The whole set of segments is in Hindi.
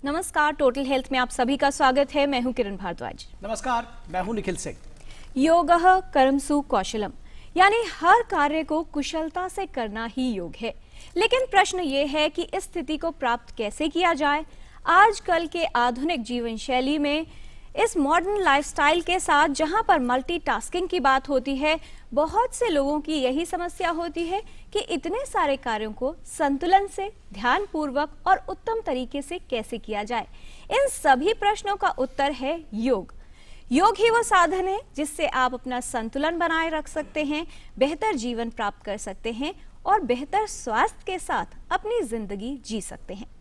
नमस्कार, टोटल हेल्थ में आप सभी का स्वागत है। मैं हूं किरण भारद्वाज। नमस्कार, मैं हूं निखिल सिंह। योगः कर्मसु कौशलम, यानी हर कार्य को कुशलता से करना ही योग है। लेकिन प्रश्न ये है कि इस स्थिति को प्राप्त कैसे किया जाए। आजकल के आधुनिक जीवन शैली में, इस मॉडर्न लाइफस्टाइल के साथ जहां पर मल्टीटास्किंग की बात होती है, बहुत से लोगों की यही समस्या होती है कि इतने सारे कार्यों को संतुलन से, ध्यानपूर्वक और उत्तम तरीके से कैसे किया जाए। इन सभी प्रश्नों का उत्तर है योग। योग ही वो साधन है जिससे आप अपना संतुलन बनाए रख सकते हैं, बेहतर जीवन प्राप्त कर सकते हैं और बेहतर स्वास्थ्य के साथ अपनी जिंदगी जी सकते हैं।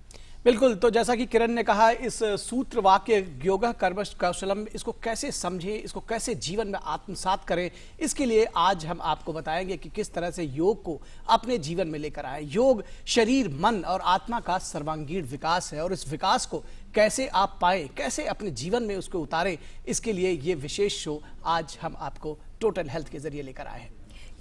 बिल्कुल, तो जैसा कि किरण ने कहा, इस सूत्र वाक्य योगः कर्मसु कौशलम, इसको कैसे समझें, इसको कैसे जीवन में आत्मसात करें, इसके लिए आज हम आपको बताएंगे कि किस तरह से योग को अपने जीवन में लेकर आए। योग शरीर, मन और आत्मा का सर्वांगीण विकास है और इस विकास को कैसे आप पाएं, कैसे अपने जीवन में उसको उतारें, इसके लिए ये विशेष शो आज हम आपको टोटल हेल्थ के जरिए लेकर आए हैं।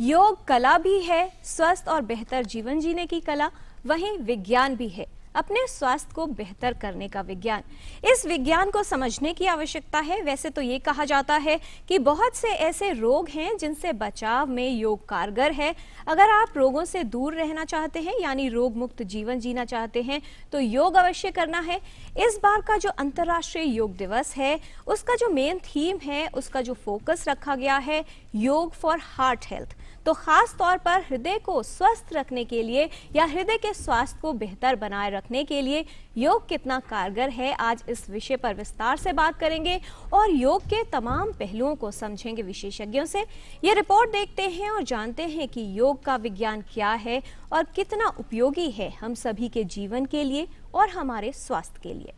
योग कला भी है, स्वस्थ और बेहतर जीवन जीने की कला, वहीं विज्ञान भी है, अपने स्वास्थ्य को बेहतर करने का विज्ञान। इस विज्ञान को समझने की आवश्यकता है। वैसे तो ये कहा जाता है कि बहुत से ऐसे रोग हैं जिनसे बचाव में योग कारगर है। अगर आप रोगों से दूर रहना चाहते हैं, यानी रोग मुक्त जीवन जीना चाहते हैं, तो योग अवश्य करना है। इस बार का जो अंतर्राष्ट्रीय योग दिवस है, उसका जो मेन थीम है, उसका जो फोकस रखा गया है, योग फॉर हार्ट हेल्थ। तो खास तौर पर हृदय को स्वस्थ रखने के लिए या हृदय के स्वास्थ्य को बेहतर बनाए रखने के लिए योग कितना कारगर है, आज इस विषय पर विस्तार से बात करेंगे और योग के तमाम पहलुओं को समझेंगे विशेषज्ञों से। ये रिपोर्ट देखते हैं और जानते हैं कि योग का विज्ञान क्या है और कितना उपयोगी है हम सभी के जीवन के लिए और हमारे स्वास्थ्य के लिए।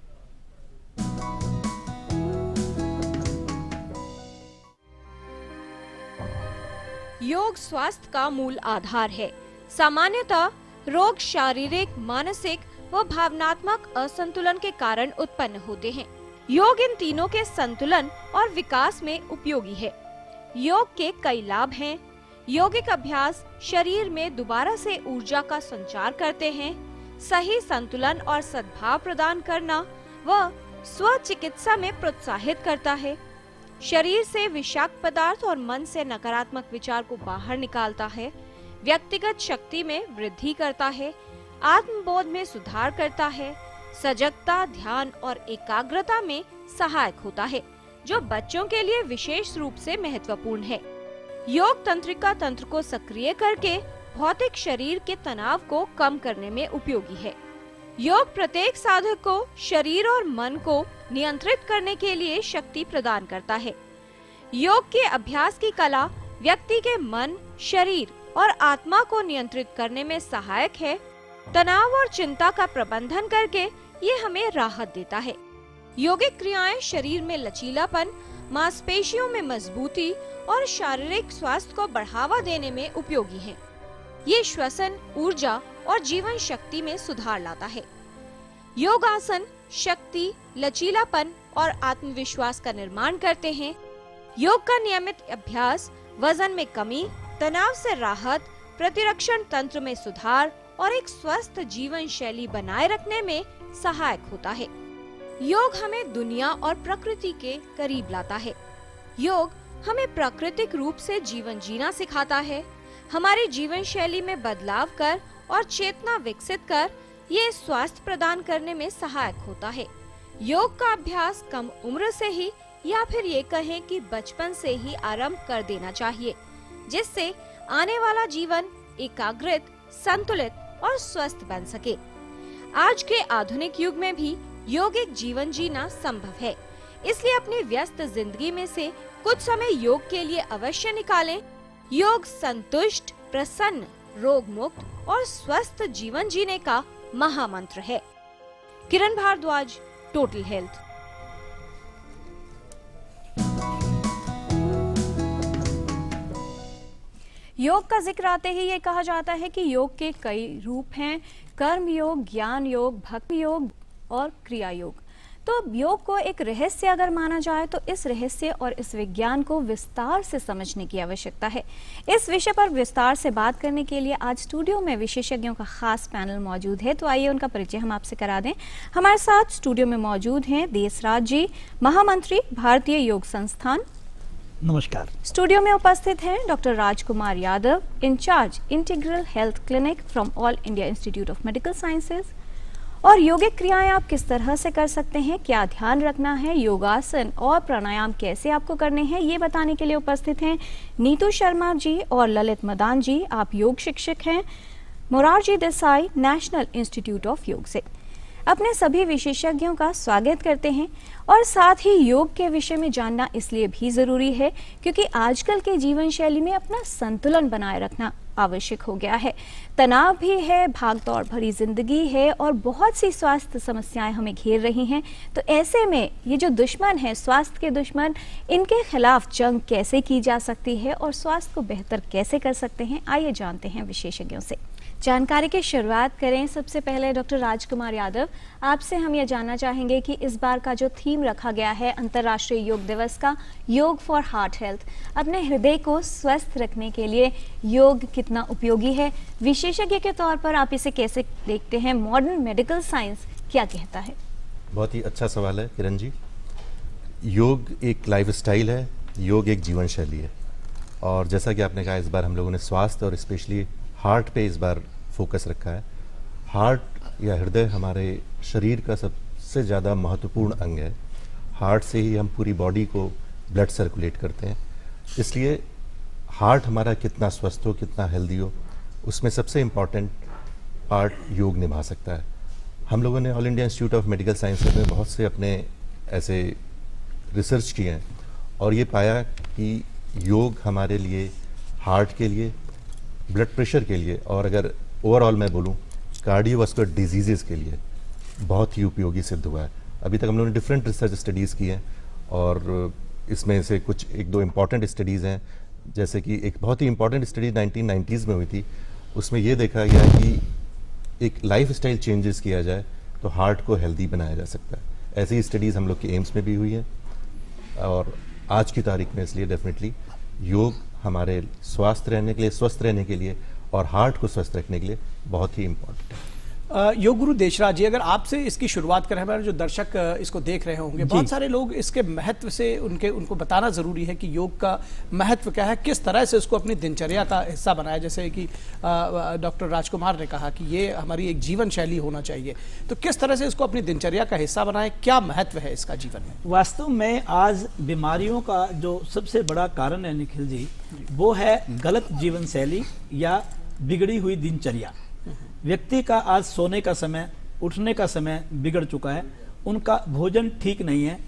योग स्वास्थ्य का मूल आधार है। सामान्यतः रोग शारीरिक, मानसिक व भावनात्मक असंतुलन के कारण उत्पन्न होते हैं। योग इन तीनों के संतुलन और विकास में उपयोगी है। योग के कई लाभ हैं। योगिक अभ्यास शरीर में दोबारा से ऊर्जा का संचार करते हैं, सही संतुलन और सद्भाव प्रदान करना व स्व चिकित्सा में प्रोत्साहित करता है, शरीर से विषाक्त पदार्थ और मन से नकारात्मक विचार को बाहर निकालता है, व्यक्तिगत शक्ति में वृद्धि करता है, आत्मबोध में सुधार करता है, सजगता, ध्यान और एकाग्रता में सहायक होता है, जो बच्चों के लिए विशेष रूप से महत्वपूर्ण है। योग तंत्रिका तंत्र को सक्रिय करके भौतिक शरीर के तनाव को कम करने में उपयोगी है। योग प्रत्येक साधक को शरीर और मन को नियंत्रित करने के लिए शक्ति प्रदान करता है। योग के अभ्यास की कला व्यक्ति के मन, शरीर और आत्मा को नियंत्रित करने में सहायक है। तनाव और चिंता का प्रबंधन करके ये हमें राहत देता है। योगिक क्रियाएं शरीर में लचीलापन, मांसपेशियों में मजबूती और शारीरिक स्वास्थ्य को बढ़ावा देने में उपयोगी हैं। ये श्वसन, ऊर्जा और जीवन शक्ति में सुधार लाता है। योगासन शक्ति, लचीलापन और आत्मविश्वास का निर्माण करते हैं। योग का नियमित अभ्यास वजन में कमी, तनाव से राहत, प्रतिरक्षण तंत्र में सुधार और एक स्वस्थ जीवन शैली बनाए रखने में सहायक होता है। योग हमें दुनिया और प्रकृति के करीब लाता है। योग हमें प्राकृतिक रूप से जीवन जीना सिखाता है। हमारी जीवन शैली में बदलाव कर और चेतना विकसित कर ये स्वास्थ्य प्रदान करने में सहायक होता है। योग का अभ्यास कम उम्र से ही या फिर ये कहें कि बचपन से ही आरंभ कर देना चाहिए, जिससे आने वाला जीवन एकाग्रित, संतुलित और स्वस्थ बन सके। आज के आधुनिक युग में भी योगिक जीवन जीना संभव है, इसलिए अपनी व्यस्त जिंदगी में से कुछ समय योग के लिए अवश्य निकालें। योग संतुष्ट, प्रसन्न, रोग मुक्त और स्वस्थ जीवन जीने का महामंत्र है। किरण भारद्वाज, टोटल हेल्थ। योग का जिक्र आते ही ये कहा जाता है कि योग के कई रूप हैं, कर्म योग, ज्ञान योग, भक्ति योग और क्रिया योग। तो योग को एक रहस्य अगर माना जाए तो इस रहस्य और इस विज्ञान को विस्तार से समझने की आवश्यकता है। इस विषय पर विस्तार से बात करने के लिए आज स्टूडियो में विशेषज्ञों का खास पैनल मौजूद है, तो आइए उनका परिचय हम आपसे करा दें। हमारे साथ स्टूडियो में मौजूद हैं देसराज जी, महामंत्री भारतीय योग संस्थान। नमस्कार। स्टूडियो में उपस्थित हैं doctor Rajkumar Yadav, incharge integral health clinic from All India Institute of Medical Sciences. और योगिक क्रियाएं आप किस तरह से कर सकते हैं, क्या ध्यान रखना है, योगासन और प्राणायाम कैसे आपको करने हैं, ये बताने के लिए उपस्थित हैं नीतू शर्मा जी और ललित मदान जी। आप योग शिक्षक हैं Morarji Desai national institute of योग से। अपने सभी विशेषज्ञों का स्वागत करते हैं। और साथ ही योग के विषय में जानना इसलिए भी ज़रूरी है क्योंकि आजकल के जीवन शैली में अपना संतुलन बनाए रखना आवश्यक हो गया है। तनाव भी है, भागदौड़ भरी जिंदगी है और बहुत सी स्वास्थ्य समस्याएं हमें घेर रही हैं। तो ऐसे में ये जो दुश्मन है, स्वास्थ्य के दुश्मन, इनके खिलाफ जंग कैसे की जा सकती है और स्वास्थ्य को बेहतर कैसे कर सकते हैं, आइए जानते हैं विशेषज्ञों से। जानकारी की शुरुआत करें। सबसे पहले डॉक्टर राजकुमार यादव, आपसे हम ये जानना चाहेंगे कि इस बार का जो थीम रखा गया है अंतर्राष्ट्रीय योग दिवस का, योग फॉर हार्ट हेल्थ, अपने हृदय को स्वस्थ रखने के लिए योग कितना उपयोगी है, विशेषज्ञ के तौर पर आप इसे कैसे देखते हैं, मॉडर्न मेडिकल साइंस क्या कहता है? बहुत ही अच्छा सवाल है किरण जी। योग एक लाइफस्टाइल है, योग एक जीवन शैली है, और जैसा कि आपने कहा इस बार हम लोगों ने स्वास्थ्य और स्पेशली हार्ट पे इस बार फोकस रखा है। हार्ट या हृदय हमारे शरीर का सबसे ज़्यादा महत्वपूर्ण अंग है। हार्ट से ही हम पूरी बॉडी को ब्लड सर्कुलेट करते हैं, इसलिए हार्ट हमारा कितना स्वस्थ हो, कितना हेल्दी हो, उसमें सबसे इम्पॉर्टेंट पार्ट योग निभा सकता है। हम लोगों ने all India Institute of Medical sciences में बहुत से अपने ऐसे रिसर्च किए हैं और ये पाया कि योग हमारे लिए हार्ट के लिए, ब्लड प्रेशर के लिए और अगर ओवरऑल मैं बोलूं कार्डियोवास्कुलर डिजीज़ेज़ के लिए बहुत ही उपयोगी सिद्ध हुआ है। अभी तक हम लोगों ने डिफरेंट रिसर्च स्टडीज़ की हैं और इसमें से कुछ एक दो इम्पॉर्टेंट स्टडीज़ हैं, जैसे कि एक बहुत ही इम्पॉर्टेंट स्टडी 1990s में हुई थी। उसमें ये देखा गया कि एक लाइफ स्टाइल चेंजेस किया जाए तो हार्ट को हेल्दी बनाया जा सकता है। ऐसी स्टडीज़ हम लोग के एम्स में भी हुई है और आज की तारीख में इसलिए डेफिनेटली योग हमारे स्वास्थ्य रहने के लिए, स्वस्थ रहने के लिए और हार्ट को स्वस्थ रखने के लिए बहुत ही इम्पोर्टेंट है। योग गुरु देशराज जी, अगर आपसे इसकी शुरुआत करें, हमारे जो दर्शक इसको देख रहे होंगे, बहुत सारे लोग इसके महत्व से उनको बताना ज़रूरी है कि योग का महत्व क्या है, किस तरह से उसको अपनी दिनचर्या का हिस्सा बनाया। जैसे कि डॉक्टर राजकुमार ने कहा कि ये हमारी एक जीवन शैली होना चाहिए, तो किस तरह से इसको अपनी दिनचर्या का हिस्सा बनाएं, क्या महत्व है इसका जीवन में? वास्तव में आज बीमारियों का जो सबसे बड़ा कारण है निखिल जी, वो है गलत जीवन शैली या बिगड़ी हुई दिनचर्या। व्यक्ति का आज सोने का समय, उठने का समय बिगड़ चुका है, उनका भोजन ठीक नहीं है,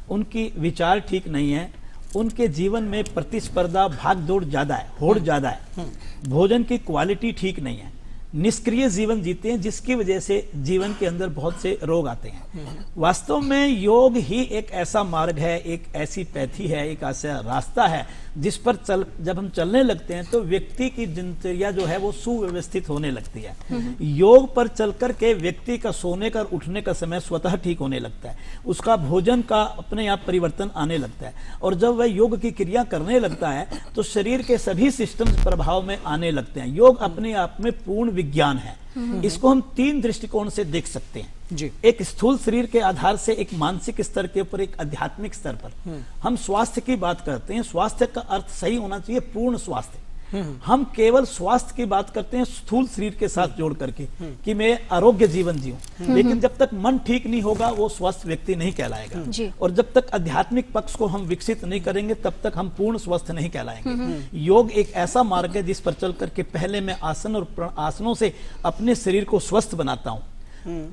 उनकी विचार ठीक नहीं है, उनके जीवन में प्रतिस्पर्धा, भागदौड़ ज़्यादा है, होड़ ज़्यादा है, भोजन की क्वालिटी ठीक नहीं है, निष्क्रिय जीवन जीते हैं, जिसकी वजह से जीवन के अंदर बहुत से रोग आते हैं। वास्तव में योग ही एक ऐसा मार्ग है, एक ऐसी पैथी है, एक ऐसा रास्ता है जिस पर जब हम चलने लगते हैं तो व्यक्ति की दिनचर्या जो है वो सुव्यवस्थित होने लगती है। योग पर चलकर के व्यक्ति का सोने का, उठने का समय स्वतः ठीक होने लगता है, उसका भोजन का अपने आप परिवर्तन आने लगता है और जब वह योग की क्रिया करने लगता है तो शरीर के सभी सिस्टम प्रभाव में आने लगते हैं। योग अपने आप में पूर्ण विज्ञान है। इसको हम तीन दृष्टिकोण से देख सकते हैं जी। एक स्थूल शरीर के आधार से, एक मानसिक स्तर के ऊपर, एक आध्यात्मिक स्तर पर। हम स्वास्थ्य की बात करते हैं, स्वास्थ्य का अर्थ सही होना चाहिए पूर्ण स्वास्थ्य। हम केवल स्वास्थ्य की बात करते हैं स्थूल शरीर के साथ जोड़ करके कि मैं आरोग्य जीवन जीऊं, लेकिन जब तक मन ठीक नहीं होगा वो स्वस्थ व्यक्ति नहीं कहलाएगा और जब तक आध्यात्मिक पक्ष को हम विकसित नहीं करेंगे तब तक हम पूर्ण स्वस्थ नहीं कहलाएंगे। योग एक ऐसा मार्ग है जिस पर चल करके पहले मैं आसन और आसनों से अपने शरीर को स्वस्थ बनाता हूं।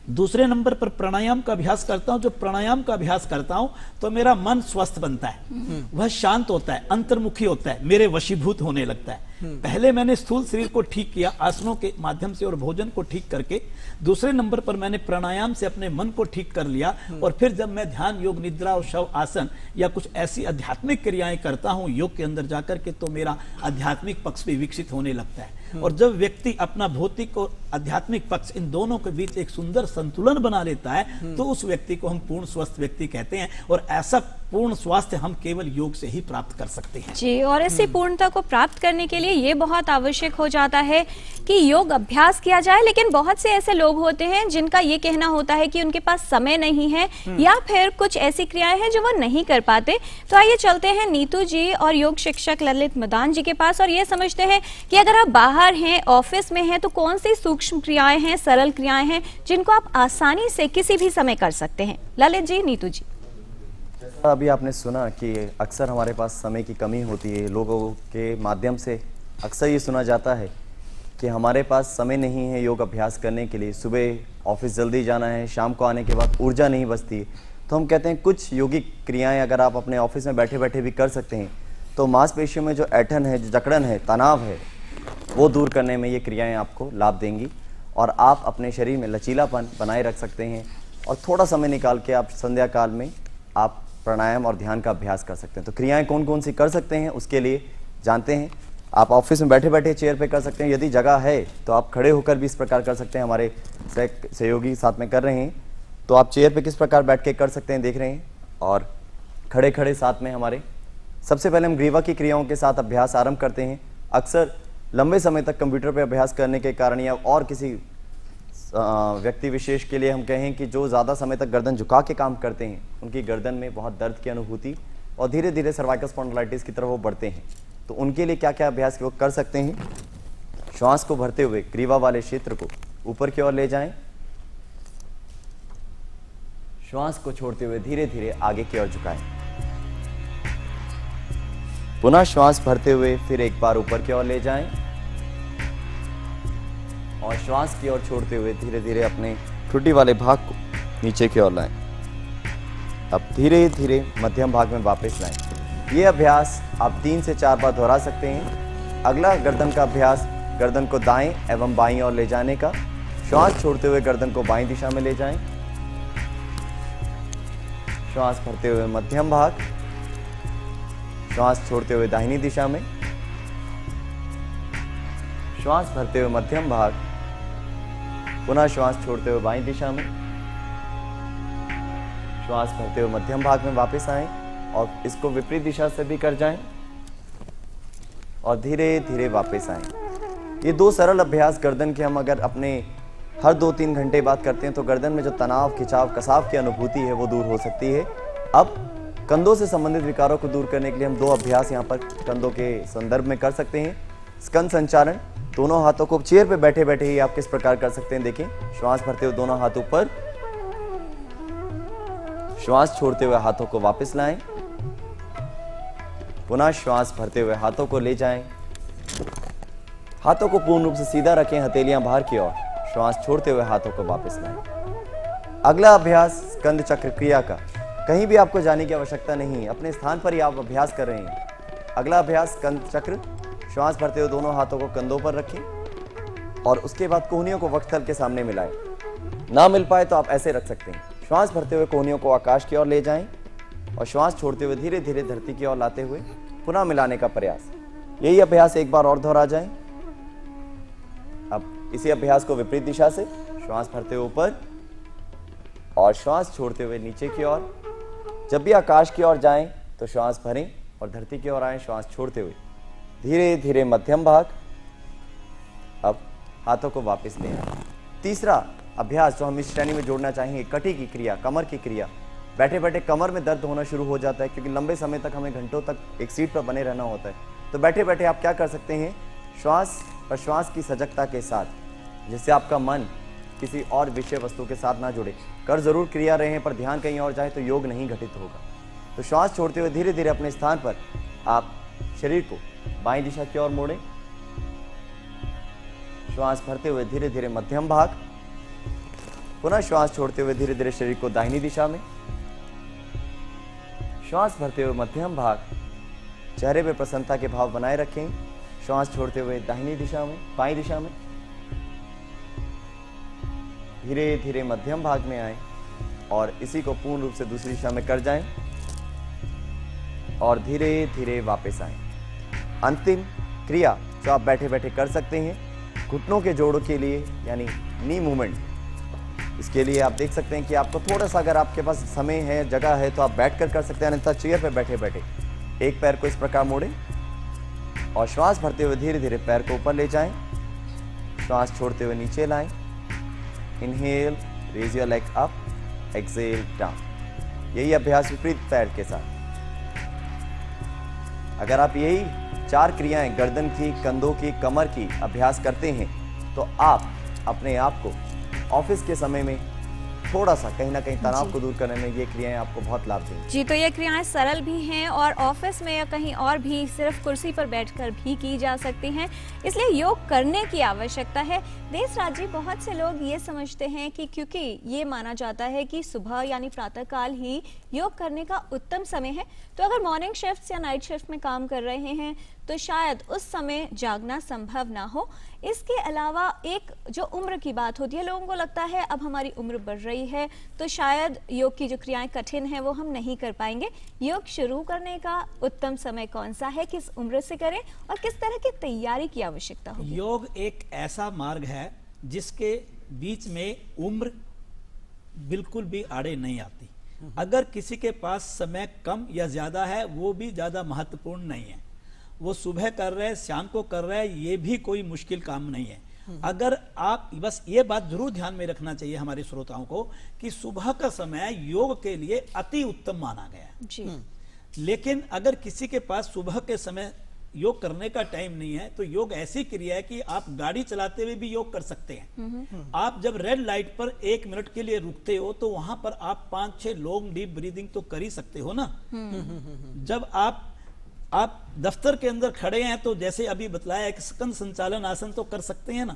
दूसरे नंबर पर प्राणायाम का अभ्यास करता हूं। जो प्राणायाम का अभ्यास करता हूं तो मेरा मन स्वस्थ बनता है, वह शांत होता है, अंतर्मुखी होता है, मेरे वशीभूत होने लगता है। पहले मैंने स्थूल शरीर को ठीक किया आसनों के माध्यम से और भोजन को ठीक करके, दूसरे नंबर पर मैंने प्राणायाम से अपने मन को ठीक कर लिया और फिर जब मैं ध्यान, योग, निद्रा और शव आसन या कुछ ऐसी आध्यात्मिक क्रियाएं करता हूं योग के अंदर जाकर के, तो मेरा आध्यात्मिक पक्ष भी विकसित होने लगता है। और जब व्यक्ति अपना भौतिक और आध्यात्मिक पक्ष इन दोनों के बीच एक सुंदर संतुलन बना लेता है तो उस व्यक्ति को हम पूर्ण स्वस्थ व्यक्ति कहते हैं। और ऐसा पूर्ण स्वास्थ्य हम केवल योग से ही प्राप्त कर सकते हैं जी। और इसी पूर्णता को प्राप्त करने के लिए ये बहुत आवश्यक हो जाता है कि योग अभ्यास किया जाए। लेकिन बहुत से ऐसे लोग होते हैं जिनका ये कहना होता है कि उनके पास समय नहीं है या फिर कुछ ऐसी क्रियाएं हैं जो वो नहीं कर पाते। तो आइए चलते हैं नीतू जी और योग शिक्षक ललित मदान जी के पास और ये समझते हैं कि अगर आप बाहर हैं, ऑफिस में हैं, तो कौन सी सूक्ष्म क्रियाएं हैं, सरल क्रियाएं हैं जिनको आप आसानी से किसी भी समय कर सकते हैं। ललित जी, नीतू जी। अभी आपने सुना कि अक्सर हमारे पास समय की कमी होती है। लोगों के माध्यम से अक्सर ये सुना जाता है कि हमारे पास समय नहीं है योग अभ्यास करने के लिए, सुबह ऑफिस जल्दी जाना है, शाम को आने के बाद ऊर्जा नहीं बचती। तो हम कहते हैं कुछ योगिक क्रियाएं अगर आप अपने ऑफिस में बैठे बैठे भी कर सकते हैं तो मांसपेशियों में जो ऐंठन है, जो जकड़न है, तनाव है, वो दूर करने में ये क्रियाएँ आपको लाभ देंगी और आप अपने शरीर में लचीलापन बनाए रख सकते हैं। और थोड़ा समय निकाल के आप संध्या काल में आप प्राणायाम और ध्यान का अभ्यास कर सकते हैं। तो क्रियाएं कौन कौन सी कर सकते हैं उसके लिए जानते हैं। आप ऑफिस में बैठे बैठे चेयर पे कर सकते हैं, यदि जगह है तो आप खड़े होकर भी इस प्रकार कर सकते हैं। हमारे सहयोगी साथ में कर रहे हैं, तो आप चेयर पे किस प्रकार बैठ के कर सकते हैं देख रहे हैं। और खड़े खड़े साथ में हमारे सबसे पहले हम ग्रीवा की क्रियाओं के साथ अभ्यास आरंभ करते हैं। अक्सर लंबे समय तक कंप्यूटर पर अभ्यास करने के कारण या और किसी व्यक्ति विशेष के लिए हम कहें कि जो ज़्यादा समय तक गर्दन झुका के काम करते हैं उनकी गर्दन में बहुत दर्द की अनुभूति और धीरे धीरे सर्वाइकल स्पॉन्डिलाइटिस की तरफ वो बढ़ते हैं। तो उनके लिए क्या क्या अभ्यास वो कर सकते हैं। श्वास को भरते हुए ग्रीवा वाले क्षेत्र को ऊपर की ओर ले जाएं, श्वास को छोड़ते हुए धीरे धीरे आगे की ओर झुकाएं, पुनः श्वास भरते हुए फिर एक बार ऊपर की ओर ले जाएं और श्वास की ओर छोड़ते हुए धीरे धीरे अपने ठुड्डी वाले भाग को नीचे की ओर लाएं। अब धीरे धीरे मध्यम भाग में वापस लाएं। ये अभ्यास आप 3 से 4 बार दोहरा सकते हैं। अगला गर्दन का अभ्यास, गर्दन को दाएं एवं बाईं ओर ले जाने का। श्वास छोड़ते हुए गर्दन को बाईं दिशा में ले जाएं, श्वास भरते हुए मध्यम भाग, श्वास छोड़ते हुए दाहिनी दिशा में, श्वास भरते हुए मध्यम भाग, पुनः श्वास छोड़ते हुए बाईं दिशा में, श्वास भरते हुए मध्यम भाग में वापस आएं और इसको विपरीत दिशा से भी कर जाएं और धीरे धीरे वापस आएं। ये 2 सरल अभ्यास गर्दन के हम अगर अपने हर 2-3 घंटे बाद करते हैं तो गर्दन में जो तनाव, खिंचाव, कसाव की अनुभूति है वो दूर हो सकती है। अब कंधों से संबंधित विकारों को दूर करने के लिए हम 2 अभ्यास यहाँ पर कंधों के संदर्भ में कर सकते हैं। स्कंद संचालन, दोनों हाथों को चेयर पे बैठे बैठे ही आप किस प्रकार कर सकते हैं देखें। श्वास भरते हुए दोनों हाथ ऊपर, श्वास छोड़ते हुए हाथों को वापस लाएं, पुनः श्वास भरते हुए हाथों को ले जाएं, हाथों को पूर्ण रूप से सीधा रखें, हथेलियां बाहर की ओर, श्वास छोड़ते हुए हाथों को वापस लाएं। अगला अभ्यास स्कंद चक्र क्रिया का, कहीं भी आपको जाने की आवश्यकता नहीं है, अपने स्थान पर ही आप अभ्यास कर रहे हैं। अगला अभ्यास स्कंद चक्र, श्वास भरते हुए दोनों हाथों को कंधों पर रखें और उसके बाद कोहनियों को वक्षस्थल के सामने मिलाएं। ना मिल पाए तो आप ऐसे रख सकते हैं। श्वास भरते हुए कोहनियों को आकाश की ओर ले जाएं और श्वास छोड़ते हुए धीरे धीरे धरती की ओर लाते हुए पुनः मिलाने का प्रयास। यही अभ्यास एक बार और दोहरा जाए। अब इसी अभ्यास को विपरीत दिशा से, श्वास भरते हुए ऊपर और श्वास छोड़ते हुए नीचे की ओर। जब भी आकाश की ओर जाएं तो श्वास भरें और धरती की ओर आएं, श्वास छोड़ते हुए धीरे धीरे मध्यम भाग। अब हाथों को वापस ले आएं। तीसरा अभ्यास जो हम इस श्रेणी में जोड़ना चाहेंगे, कटी की क्रिया, कमर की क्रिया। बैठे बैठे कमर में दर्द होना शुरू हो जाता है क्योंकि लंबे समय तक हमें घंटों तक एक सीट पर बने रहना होता है। तो बैठे बैठे आप क्या कर सकते हैं, श्वास प्रश्वास की सजगता के साथ, जिससे आपका मन किसी और विषय वस्तु के साथ ना जुड़े। कर जरूर क्रिया रहे हैं पर ध्यान कहीं और जाए तो योग नहीं घटित होगा। तो श्वास छोड़ते हुए धीरे धीरे अपने स्थान पर आप शरीर को बाईं दिशा की ओर मोड़ें। श्वास भरते हुए धीरे धीरे मध्यम भाग, पुनः श्वास छोड़ते हुए धीरे धीरे शरीर को दाहिनी दिशा में, श्वास भरते हुए मध्यम भाग। चेहरे पे प्रसन्नता के भाव बनाए रखें। श्वास छोड़ते हुए दाहिनी दिशा में, बाईं दिशा में, धीरे धीरे मध्यम भाग में आए और इसी को पूर्ण रूप से दूसरी दिशा में कर जाएं और धीरे धीरे वापस आएं। अंतिम क्रिया जो आप बैठे बैठे कर सकते हैं। घुटनों के जोड़ों के लिए यानी नी मूवमेंट, इसके लिए आप देख सकते हैं कि आपको थोड़ा सा अगर आपके पास समय है, जगह है, तो आप बैठकर कर सकते हैं, अन्यथा चेयर पर बैठे बैठे एक पैर को इस प्रकार मोड़ें और श्वास भरते हुए धीरे धीरे पैर को ऊपर ले जाएं, श्वास छोड़ते हुए नीचे लाएं। Inhale, raise your legs up, exhale down. यही अभ्यास विपरीत पैर के साथ। अगर आप यही 4 क्रियाएं गर्दन की, कंधों की, कमर की अभ्यास करते हैं तो आप अपने आप को ऑफिस के समय में थोड़ा सा कहीं ना कहीं तनाव को दूर करने में ये क्रियाएं आपको बहुत लाभ देंगी। जी, तो ये क्रियाएं सरल भी हैं और ऑफिस में या कहीं और भी सिर्फ कुर्सी पर बैठकर भी की जा सकती हैं, इसलिए योग करने की आवश्यकता है। देशराज जी, बहुत से लोग ये समझते हैं कि क्योंकि ये माना जाता है कि सुबह यानी प्रातःकाल ही योग करने का उत्तम समय है, तो अगर मॉर्निंग शिफ्ट या नाइट शिफ्ट में काम कर रहे हैं तो शायद उस समय जागना संभव ना हो। इसके अलावा एक जो उम्र की बात होती है, लोगों को लगता है अब हमारी उम्र बढ़ रही है तो शायद योग की जो क्रियाएं कठिन हैं वो हम नहीं कर पाएंगे। योग शुरू करने का उत्तम समय कौन सा है, किस उम्र से करें और किस तरह की तैयारी की आवश्यकता होगी? योग एक ऐसा मार्ग है जिसके बीच में उम्र बिल्कुल भी आड़े नहीं आती। अगर किसी के पास समय कम या ज्यादा है वो भी ज्यादा महत्वपूर्ण नहीं है। वो सुबह कर रहे हैं, शाम को कर रहे हैं, ये भी कोई मुश्किल काम नहीं है। अगर आप बस ये बात जरूर ध्यान में रखना चाहिए हमारे श्रोताओं को कि सुबह का समय योग के लिए अति उत्तम माना गया है जी। लेकिन अगर किसी के पास सुबह के समय योग करने का टाइम नहीं है तो योग ऐसी क्रिया है कि आप गाड़ी चलाते हुए भी योग कर सकते हैं। आप जब रेड लाइट पर 1 मिनट के लिए रुकते हो तो वहां पर आप 5-6 लॉन्ग डीप ब्रीदिंग तो कर ही सकते हो ना। जब आप दफ्तर के अंदर खड़े हैं तो जैसे अभी बतलाया एक स्कंद संचालन आसन तो कर सकते हैं ना।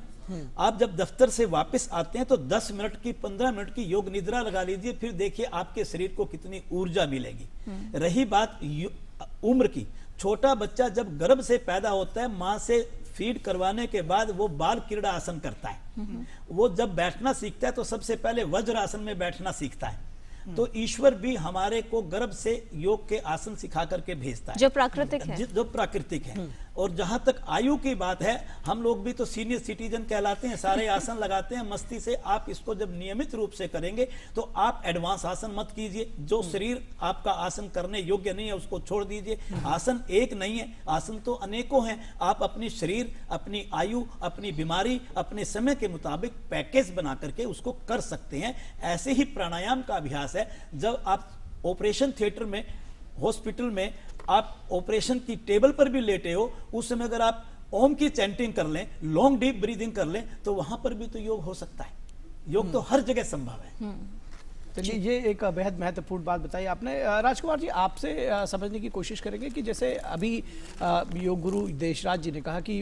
आप जब दफ्तर से वापस आते हैं तो 10 मिनट की 15 मिनट की योग निद्रा लगा लीजिए, फिर देखिए आपके शरीर को कितनी ऊर्जा मिलेगी। रही बात उम्र की, छोटा बच्चा जब गर्भ से पैदा होता है मां से फीड करवाने के बाद वो बाल क्रीड़ा आसन करता है। वो जब बैठना सीखता है तो सबसे पहले वज्र आसन में बैठना सीखता है। तो ईश्वर भी हमारे को गर्भ से योग के आसन सिखा करके भेजता है जो प्राकृतिक है, जो प्राकृतिक है। और जहां तक आयु की बात है, हम लोग भी तो सीनियर सिटीजन कहलाते हैं, सारे आसन लगाते हैं मस्ती से। आप इसको जब नियमित रूप से करेंगे तो आप एडवांस आसन मत कीजिए। जो शरीर आपका आसन करने योग्य नहीं है उसको छोड़ दीजिए। आसन एक नहीं है, आसन तो अनेकों हैं। आप अपनी शरीर, अपनी आयु, अपनी बीमारी, अपने समय के मुताबिक पैकेज बना करके उसको कर सकते हैं। ऐसे ही प्राणायाम का अभ्यास है। जब आप ऑपरेशन थिएटर में, हॉस्पिटल में आप ऑपरेशन की टेबल पर भी लेटे हो, उस समय अगर आप ओम की चैंटिंग कर लें, लॉन्ग डीप ब्रीदिंग कर लें तो वहां पर भी तो योग हो सकता है। योग तो हर जगह संभव है। चलिए, ये एक बेहद महत्वपूर्ण बात बताई आपने। राजकुमार जी, आपसे समझने की कोशिश करेंगे कि जैसे अभी योग गुरु देशराज जी ने कहा कि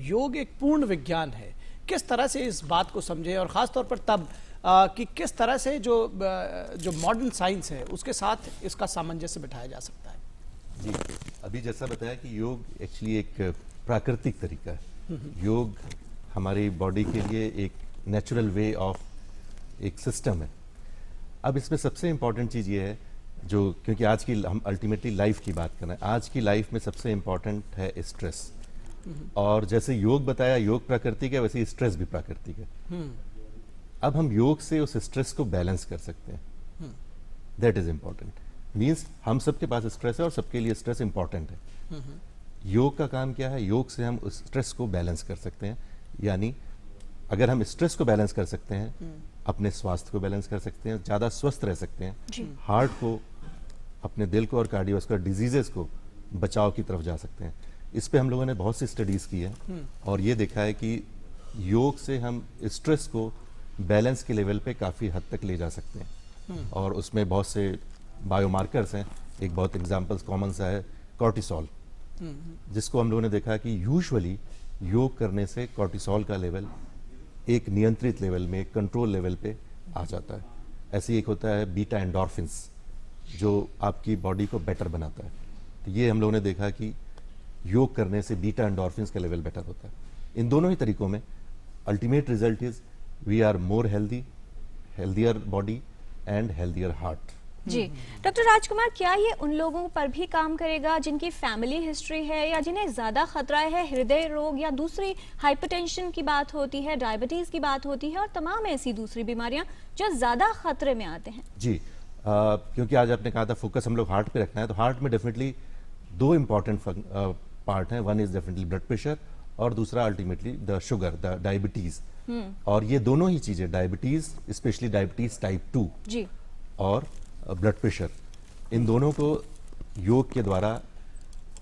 योग एक पूर्ण विज्ञान है, किस तरह से इस बात को समझे और ख़ास तौर पर तब कि किस तरह से जो मॉडर्न साइंस है उसके साथ इसका सामंजस्य बिठाया जा सकता है? जी, अभी जैसा बताया कि योग एक्चुअली एक प्राकृतिक तरीका है। योग हमारी बॉडी के लिए एक नेचुरल वे ऑफ एक सिस्टम है। अब इसमें सबसे इंपॉर्टेंट चीज़ ये है जो, क्योंकि आज की हम अल्टीमेटली लाइफ की बात कर रहे हैं, आज की लाइफ में सबसे इंपॉर्टेंट है स्ट्रेस। और जैसे योग बताया योग प्राकृतिक है, वैसे ही स्ट्रेस भी प्राकृतिक है। अब हम योग से उस स्ट्रेस को बैलेंस कर सकते हैं। That is important. मीन्स हम सबके पास स्ट्रेस है और सबके लिए स्ट्रेस इंपॉर्टेंट है। योग का काम क्या है? योग से हम उस स्ट्रेस को बैलेंस कर सकते हैं। यानी अगर हम स्ट्रेस को बैलेंस कर सकते हैं, अपने स्वास्थ्य को बैलेंस कर सकते हैं, ज़्यादा स्वस्थ रह सकते हैं, हार्ट को, अपने दिल को और कार्डियोवास्कुलर डिजीजेस को बचाव की तरफ जा सकते हैं। इस पे हम लोगों ने बहुत सी स्टडीज़ की है और ये देखा है कि योग से हम स्ट्रेस को बैलेंस के लेवल पे काफ़ी हद तक ले जा सकते हैं। और उसमें बहुत से बायोमार्कर्स हैं। एक बहुत एग्जांपल्स कॉमन सा है कॉर्टिसोल, जिसको हम लोगों ने देखा कि यूजुअली योग करने से कॉर्टिसोल का लेवल एक नियंत्रित लेवल में, कंट्रोल लेवल पे आ जाता है। ऐसे ही एक होता है बीटा एंडोर्फिन्स, जो आपकी बॉडी को बेटर बनाता है। तो ये हम लोगों ने देखा कि योग करने से बीटा एंडोर्फिन्स का लेवल बेटर होता है। इन दोनों ही तरीकों में ultimate result is we are more healthy, healthier body and healthier heart. जी डॉक्टर राजकुमार, क्या ये उन लोगों पर भी काम करेगा जिनकी फैमिली हिस्ट्री है या जिन्हें ज्यादा खतरा है हृदय रोग या दूसरी हाइपरटेंशन की बात होती है, डायबिटीज की बात होती है और तमाम ऐसी दूसरी बीमारियां जो ज्यादा खतरे में आते हैं? जी क्योंकि आज आपने कहा था फोकस हम लोग हार्ट पे रखना है, तो हार्ट में डेफिनेटली दो इंपॉर्टेंट पार्ट हैं। One is definitely blood pressure और दूसरा ultimately the sugar, the diabetes. और ये दोनों ही चीजें, डायबिटीज स्पेशली डायबिटीज टाइप 2 जी और ब्लड प्रेशर, इन दोनों को योग के द्वारा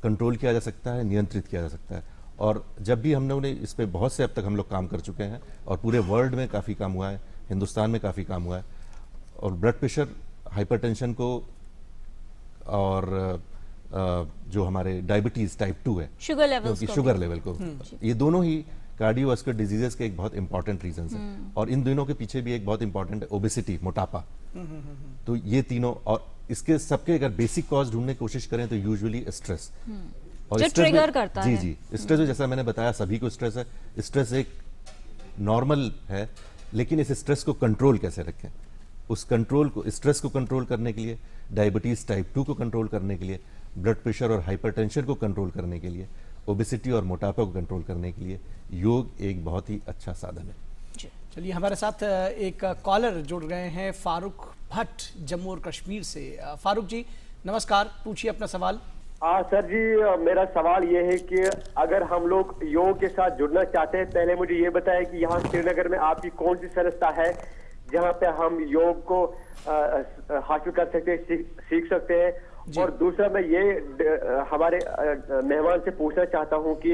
कंट्रोल किया जा सकता है, नियंत्रित किया जा सकता है। और जब भी हम लोगों ने इस पे बहुत से अब तक हम लोग काम कर चुके हैं और पूरे वर्ल्ड में काफ़ी काम हुआ है, हिंदुस्तान में काफ़ी काम हुआ है। और ब्लड प्रेशर, हाइपरटेंशन को और जो हमारे डायबिटीज टाइप 2 है, शुगर लेवल शुगर लेवल को, ये दोनों ही कार्डियोवास्कुलर डिजीजेस के एक बहुत इंपॉर्टेंट रीजन है। और इन दोनों के पीछे भी एक बहुत इंपॉर्टेंट है ओबेसिटी, मोटापा। तो ये तीनों, और इसके सबके अगर बेसिक कॉज ढूंढने की कोशिश करें तो यूजुअली स्ट्रेस और जो ट्रिगर करता है। जी स्ट्रेस, जैसा मैंने बताया सभी को स्ट्रेस है। स्ट्रेस एक नॉर्मल है, लेकिन इस स्ट्रेस को कंट्रोल कैसे रखें, उस कंट्रोल को, स्ट्रेस को कंट्रोल करने के लिए, डायबिटीज टाइप 2 को कंट्रोल करने के लिए, ब्लड प्रेशर और हाइपरटेंशन को कंट्रोल करने के लिए, ओबेसिटी और मोटापा को कंट्रोल करने के लिए योग एक बहुत ही अच्छा साधन है। चलिए, हमारे साथ एक कॉलर जुड़ गए हैं, फारूक भट्ट जम्मू और कश्मीर से। फारूक जी नमस्कार, पूछिए अपना सवाल। हाँ सर जी, मेरा सवाल ये है कि अगर हम लोग योग के साथ जुड़ना चाहते हैं, पहले मुझे ये बताएं कि यहाँ श्रीनगर में आपकी कौन सी संस्था है जहाँ पे हम योग को हासिल कर सकते हैं, सीख सकते हैं। और दूसरा मैं ये हमारे मेहमान से पूछना चाहता हूँ कि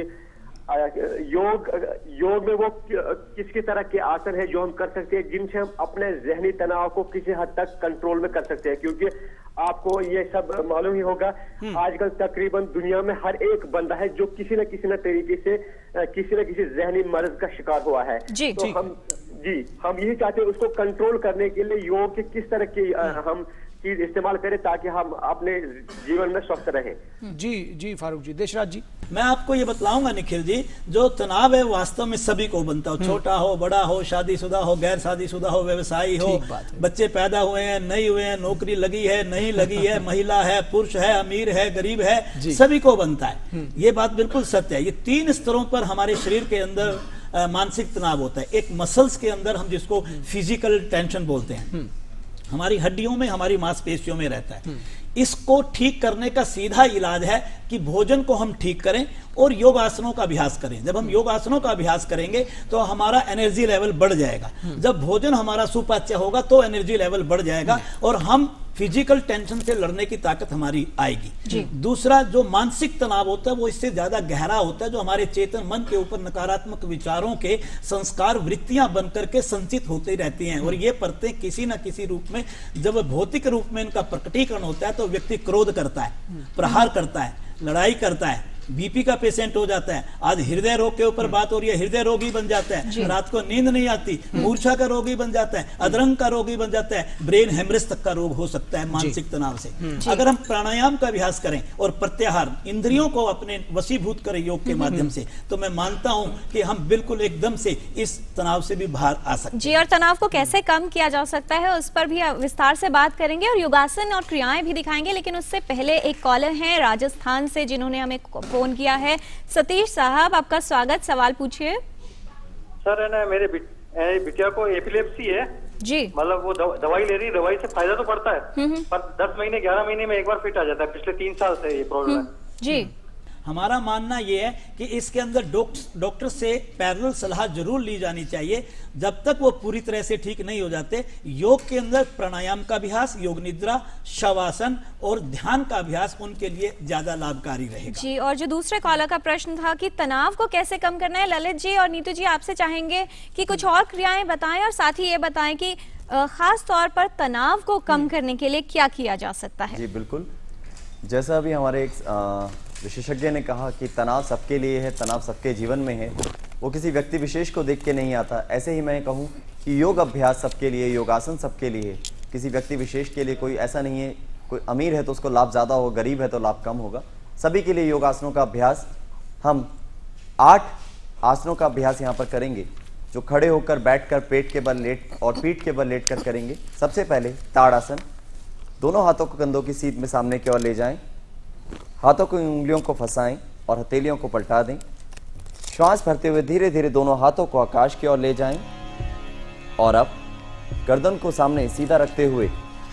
योग में वो किस तरह के आसन है जो हम कर सकते हैं जिनसे हम अपने जहनी तनाव को किसी हद तक कंट्रोल में कर सकते हैं, क्योंकि आपको ये सब मालूम ही होगा आजकल तकरीबन दुनिया में हर एक बंदा है जो किसी न तरीके से किसी न किसी जहनी मर्ज का शिकार हुआ है। तो हम यही चाहते हैं उसको कंट्रोल करने के लिए योग के किस तरह की हम चीज इस्तेमाल करें ताकि हम अपने जीवन में स्वस्थ रहें। जी फारूक जी। देशराज जी, मैं आपको ये बतलाऊंगा निखिल जी, जो तनाव है वास्तव में सभी को बनता हो, छोटा हो, बड़ा हो, शादीशुदा हो, गैर शादीशुदा हो, व्यवसायी हो, बच्चे पैदा हुए हैं, नहीं हुए हैं, नौकरी लगी है, नहीं लगी है, महिला है, पुरुष है, अमीर है, गरीब है, सभी को बनता है। ये बात बिल्कुल सत्य है। ये 3 स्तरों पर हमारे शरीर के अंदर मानसिक तनाव होता है। एक मसल्स के अंदर हम जिसको फिजिकल टेंशन बोलते हैं, हमारी हड्डियों में, हमारी मांसपेशियों में रहता है। इसको ठीक करने का सीधा इलाज है कि भोजन को हम ठीक करें और योगासनों का अभ्यास करें। जब हम योगासनों का अभ्यास करेंगे तो हमारा एनर्जी लेवल बढ़ जाएगा। जब भोजन हमारा सुपाच्य होगा तो एनर्जी लेवल बढ़ जाएगा और हम फिजिकल टेंशन से लड़ने की ताकत हमारी आएगी। दूसरा जो मानसिक तनाव होता है वो इससे ज्यादा गहरा होता है, जो हमारे चेतन मन के ऊपर नकारात्मक विचारों के संस्कार, वृत्तियां बनकर के संचित होती रहती हैं। और ये परतें किसी न किसी रूप में, जब भौतिक रूप में इनका प्रकटीकरण होता है तो व्यक्ति क्रोध करता है, प्रहार करता है, लड़ाई करता है, बीपी का पेशेंट हो जाता है। आज हृदय रोग के ऊपर बात हो रही है, हृदय रोगी बन जाता है, रात को नींद नहीं आती, मूर्छा का रोगी बन जाता है, अधरंग का रोगी बन जाता है, ब्रेन हेमरेज तक का रोग हो सकता है मानसिक तनाव से। अगर हम प्राणायाम का अभ्यास करें और प्रत्याहार, इंद्रियों को अपने वशीभूत करें योग के माध्यम से, तो मैं मानता हूं कि हम बिल्कुल एकदम से इस तनाव से भी बाहर आ सकते हैं। जी, और तनाव को कैसे कम किया जा सकता है उस पर भी विस्तार से बात करेंगे और योगासन और क्रियाएं भी दिखाएंगे। लेकिन उससे पहले एक कॉलर है राजस्थान से जिन्होंने हमें फोन किया है। सतीश साहब, आपका स्वागत, सवाल पूछिए। सर है ना, मेरे बिटिया को एपिलेप्सी है जी, मतलब वो दवाई ले रही है, दवाई से फायदा तो पड़ता है पर 10 महीने 11 महीने में एक बार फिट आ जाता है। पिछले 3 साल से ये प्रॉब्लम है जी। हमारा मानना यह है कि इसके अंदर डॉक्टर से पैरेलल सलाह जरूर ली जानी चाहिए जब तक वो पूरी तरह से ठीक नहीं हो जाते। योग के अंदर प्राणायाम का अभ्यास, योग निद्रा, शवासन और ध्यान का अभ्यास उनके लिए ज्यादा लाभकारी रहेगा। जी, और जो दूसरे कॉलर का प्रश्न था कि तनाव को कैसे कम करना है, ललित जी और नीतू जी आपसे चाहेंगे कि कुछ और क्रियाएं बताएं और साथ ही ये बताएं कि खास तौर पर तनाव को कम करने के लिए क्या किया जा सकता है। जी बिल्कुल, जैसा अभी हमारे एक विशेषज्ञ ने कहा कि तनाव सबके लिए है, तनाव सबके जीवन में है, वो किसी व्यक्ति विशेष को देख के नहीं आता। ऐसे ही मैं कहूँ कि योग अभ्यास सबके लिए, योगासन सबके लिए, किसी व्यक्ति विशेष के लिए कोई ऐसा नहीं है। कोई अमीर है तो उसको लाभ ज़्यादा होगा, गरीब है तो लाभ कम होगा। सभी के लिए योगासनों का अभ्यास, हम 8 आसनों का अभ्यास यहाँ पर करेंगे, जो खड़े होकर, बैठकर, पेट के बल लेट और पीठ के बल लेट कर करेंगे। सबसे पहले ताड़ासन, दोनों हाथों को कंधों की सीध में सामने की ओर ले जाएं। हाथों की उंगलियों को फंसाएं और हथेलियों को पलटा दें। श्वास भरते हुए धीरे धीरे दोनों हाथों को आकाश की ओर ले जाएं। और अब गर्दन को सामने सीधा रखते हुए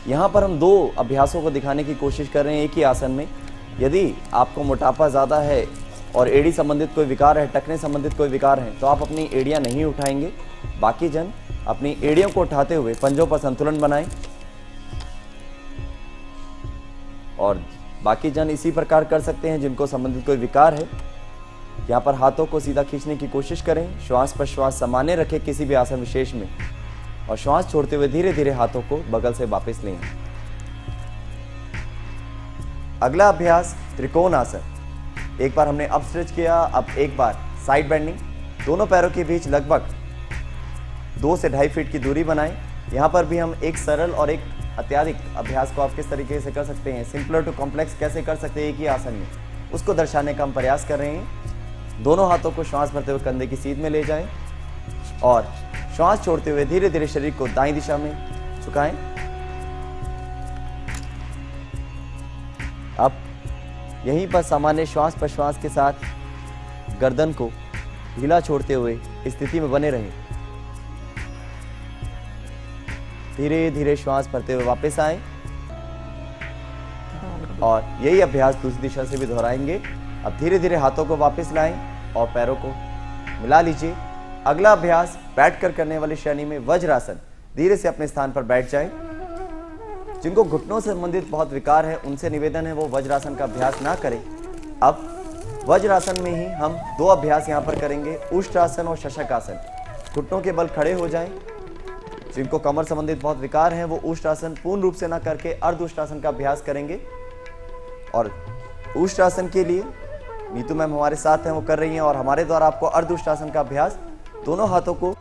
यहाँ पर हम 2 अभ्यासों को दिखाने की कोशिश कर रहे हैं एक ही आसन में। यदि आपको मोटापा ज़्यादा है और एड़ी संबंधित कोई विकार है, टखने संबंधित कोई विकार है, तो आप अपनी एड़ियाँ नहीं उठाएंगे। बाकी जन अपनी एड़ियों को उठाते हुए पंजों पर संतुलन बनाएं और बाकी जन इसी प्रकार कर सकते हैं जिनको संबंधित कोई विकार है। यहाँ पर हाथों को सीधा खींचने की कोशिश करें। श्वास पर श्वास सामान्य रखें किसी भी आसन विशेष में और श्वास छोड़ते हुए धीरे धीरे हाथों को बगल से वापस लें। अगला अभ्यास त्रिकोण आसन। एक बार हमने अप स्ट्रेच किया, अब एक बार साइड बेंडिंग। दोनों पैरों के बीच लगभग 2 से 2.5 फीट की दूरी बनाएं। यहाँ पर भी हम एक सरल और एक अत्याधिक अभ्यास को आप किस तरीके से कर सकते हैं, सिंपलर टू कॉम्प्लेक्स कैसे कर सकते हैं एक ही आसन में, उसको दर्शाने का हम प्रयास कर रहे हैं। दोनों हाथों को श्वास भरते हुए कंधे की सीध में ले जाएं और श्वास छोड़ते हुए धीरे धीरे शरीर को दाईं दिशा में झुकाएं। अब यहीं पर सामान्य श्वास प्रश्वास के साथ गर्दन को ढीला छोड़ते हुए स्थिति में बने रहें। धीरे धीरे श्वास भरते हुए वापस आएं और यही अभ्यास दूसरी दिशा से भी दोहराएंगे। अब धीरे धीरे हाथों को वापस लाएं और पैरों को मिला लीजिए। अगला अभ्यास बैठकर करने वाली श्रेणी में वज्रासन। धीरे से अपने स्थान पर बैठ जाएं। जिनको घुटनों से संबंधित बहुत विकार है उनसे निवेदन है वो वज्रासन का अभ्यास ना करें। अब वज्रासन में ही हम 2 अभ्यास यहाँ पर करेंगे, उष्ट्रासन और शशकासन। घुटनों के बल खड़े हो जाएं। जिनको कमर संबंधित बहुत विकार हैं वो उष्ट्रासन पूर्ण रूप से ना करके अर्ध उष्ट्रासन का अभ्यास करेंगे। और उष्ट्रासन के लिए नीतू मैम हमारे साथ हैं, वो कर रही हैं और हमारे द्वारा आपको अर्ध उष्ट्रासन का अभ्यास दोनों हाथों को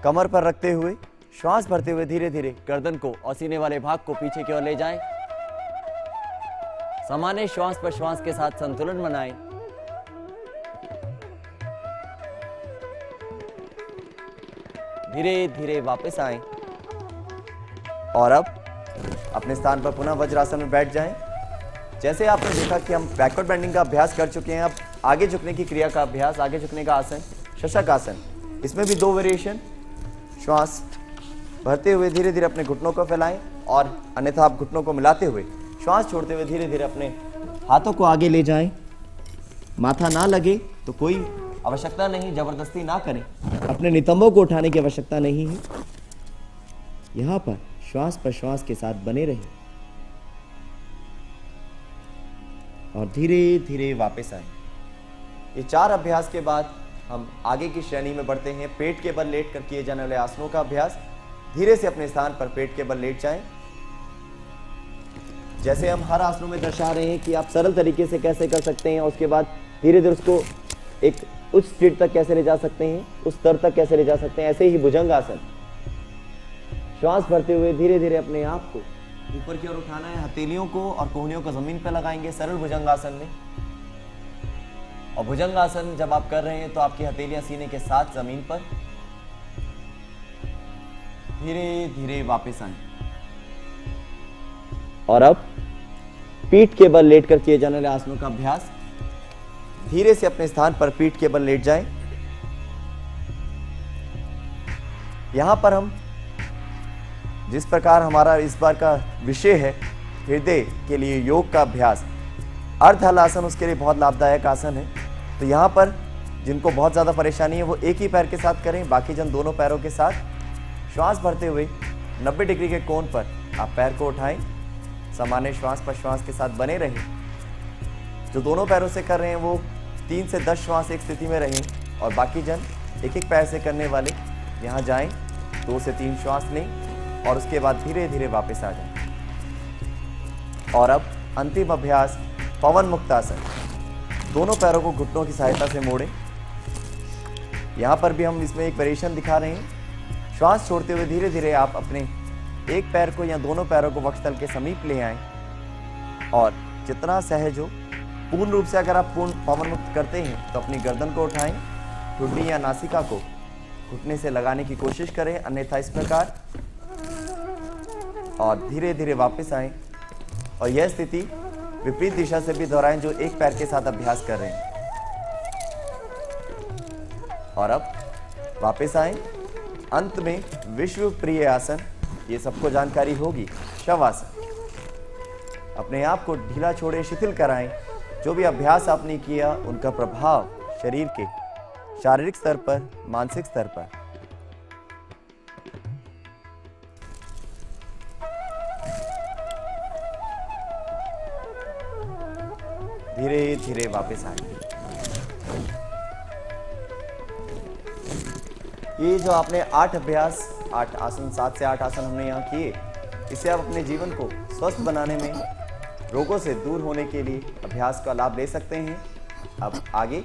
कमर पर रखते हुए श्वास भरते हुए धीरे धीरे गर्दन को और सीने वाले भाग को पीछे की ओर ले जाएं। सामान्य श्वास प्रश्वास के साथ संतुलन बनाएं। धीरे धीरे वापस आएं और अब अपने स्थान पर पुनः वज्रासन में बैठ जाएं। जैसे आपने देखा कि हम बैकवर्ड बेंडिंग का अभ्यास कर चुके हैं, अब आगे झुकने की क्रिया का अभ्यास, आगे झुकने का आसन शशकासन। इसमें भी 2 वेरिएशन। श्वास भरते हुए धीरे धीरे अपने घुटनों को फैलाएं और अन्यथा आप घुटनों को मिलाते हुए श्वास छोड़ते हुए धीरे धीरे अपने हाथों को आगे ले जाएं। माथा ना लगे तो कोई आवश्यकता नहीं, जबरदस्ती ना करें। अपने नितंबों को उठाने की आवश्यकता नहीं है। यहां पर श्वास प्रश्वास के साथ बने रहें और धीरे धीरे वापस आएं। ये 4 अभ्यास के बाद हम आगे की श्रेणी में बढ़ते हैं। पेट के बल लेट कर किए जाने वाले आसनों का अभ्यास। धीरे से अपने स्थान पर पेट के बल लेट जाएं। जैसे हम हर आसनों में दर्शा रहे हैं कि आप सरल तरीके से कैसे कर सकते हैं और उसके बाद धीरे धीरे उसको एक उच्च स्थिति तक कैसे ले जा सकते हैं, उस स्तर तक कैसे ले जा सकते हैं। ऐसे ही भुजंग आसन। श्वास भरते हुए धीरे धीरे अपने आप को ऊपर की ओर उठाना है। हथेलियों को और कोहनियों को जमीन पर लगाएंगे सरल भुजंग आसन में। और भुजंग आसन जब आप कर रहे हैं तो आपकी हथेलियां सीने के साथ जमीन पर। धीरे धीरे वापस आएं और अब पीठ के बल लेटकर किए जाने वाले आसनों का अभ्यास। धीरे से अपने स्थान पर पीठ के बल लेट जाएं। यहां पर हम जिस प्रकार हमारा इस बार का विषय है हृदय के लिए योग का अभ्यास, अर्ध हल आसन उसके लिए बहुत लाभदायक आसन है। तो यहाँ पर जिनको बहुत ज़्यादा परेशानी है वो एक ही पैर के साथ करें, बाकी जन दोनों पैरों के साथ। श्वास भरते हुए 90 डिग्री के कोण पर आप पैर को उठाएं। सामान्य श्वास प्रश्वास के साथ बने रहें। जो दोनों पैरों से कर रहे हैं वो 3 से 10 श्वास एक स्थिति में रहें और बाकी जन एक एक पैर से करने वाले यहाँ जाएं, 2 से 3 श्वास लें और उसके बाद धीरे धीरे वापस आ जाएं। और अब अंतिम अभ्यास पवन मुक्त आसन। दोनों पैरों को घुटनों की सहायता से मोड़ें। यहाँ पर भी हम इसमें एक वेरिएशन दिखा रहे हैं। श्वास छोड़ते हुए धीरे धीरे आप अपने एक पैर को या दोनों पैरों को वक्षस्थल के समीप ले आएं और जितना सहज हो पूर्ण रूप से अगर आप पूर्ण पवन मुक्त करते हैं तो अपनी गर्दन को उठाएं, ठुड्डी या नासिका को घुटने से लगाने की कोशिश करें, अन्यथा इस प्रकार। और धीरे धीरे वापस आएं और यह स्थिति विपरीत दिशा से भी दोहराएं जो एक पैर के साथ अभ्यास कर रहे हैं। और अब वापस आएं। अंत में विश्व प्रिय आसन, ये सबको जानकारी होगी, शवासन। अपने आप को ढीला छोड़े, शिथिल कराएं। जो भी अभ्यास आपने किया उनका प्रभाव शरीर के शारीरिक स्तर पर, मानसिक स्तर पर। धीरे धीरे वापस आएं। ये जो आपने 8 अभ्यास, 8 आसन, 7 से 8 आसन हमने यहाँ किए, इससे आप अपने जीवन को स्वस्थ बनाने में, रोगों से दूर होने के लिए अभ्यास का लाभ ले सकते हैं। अब आगे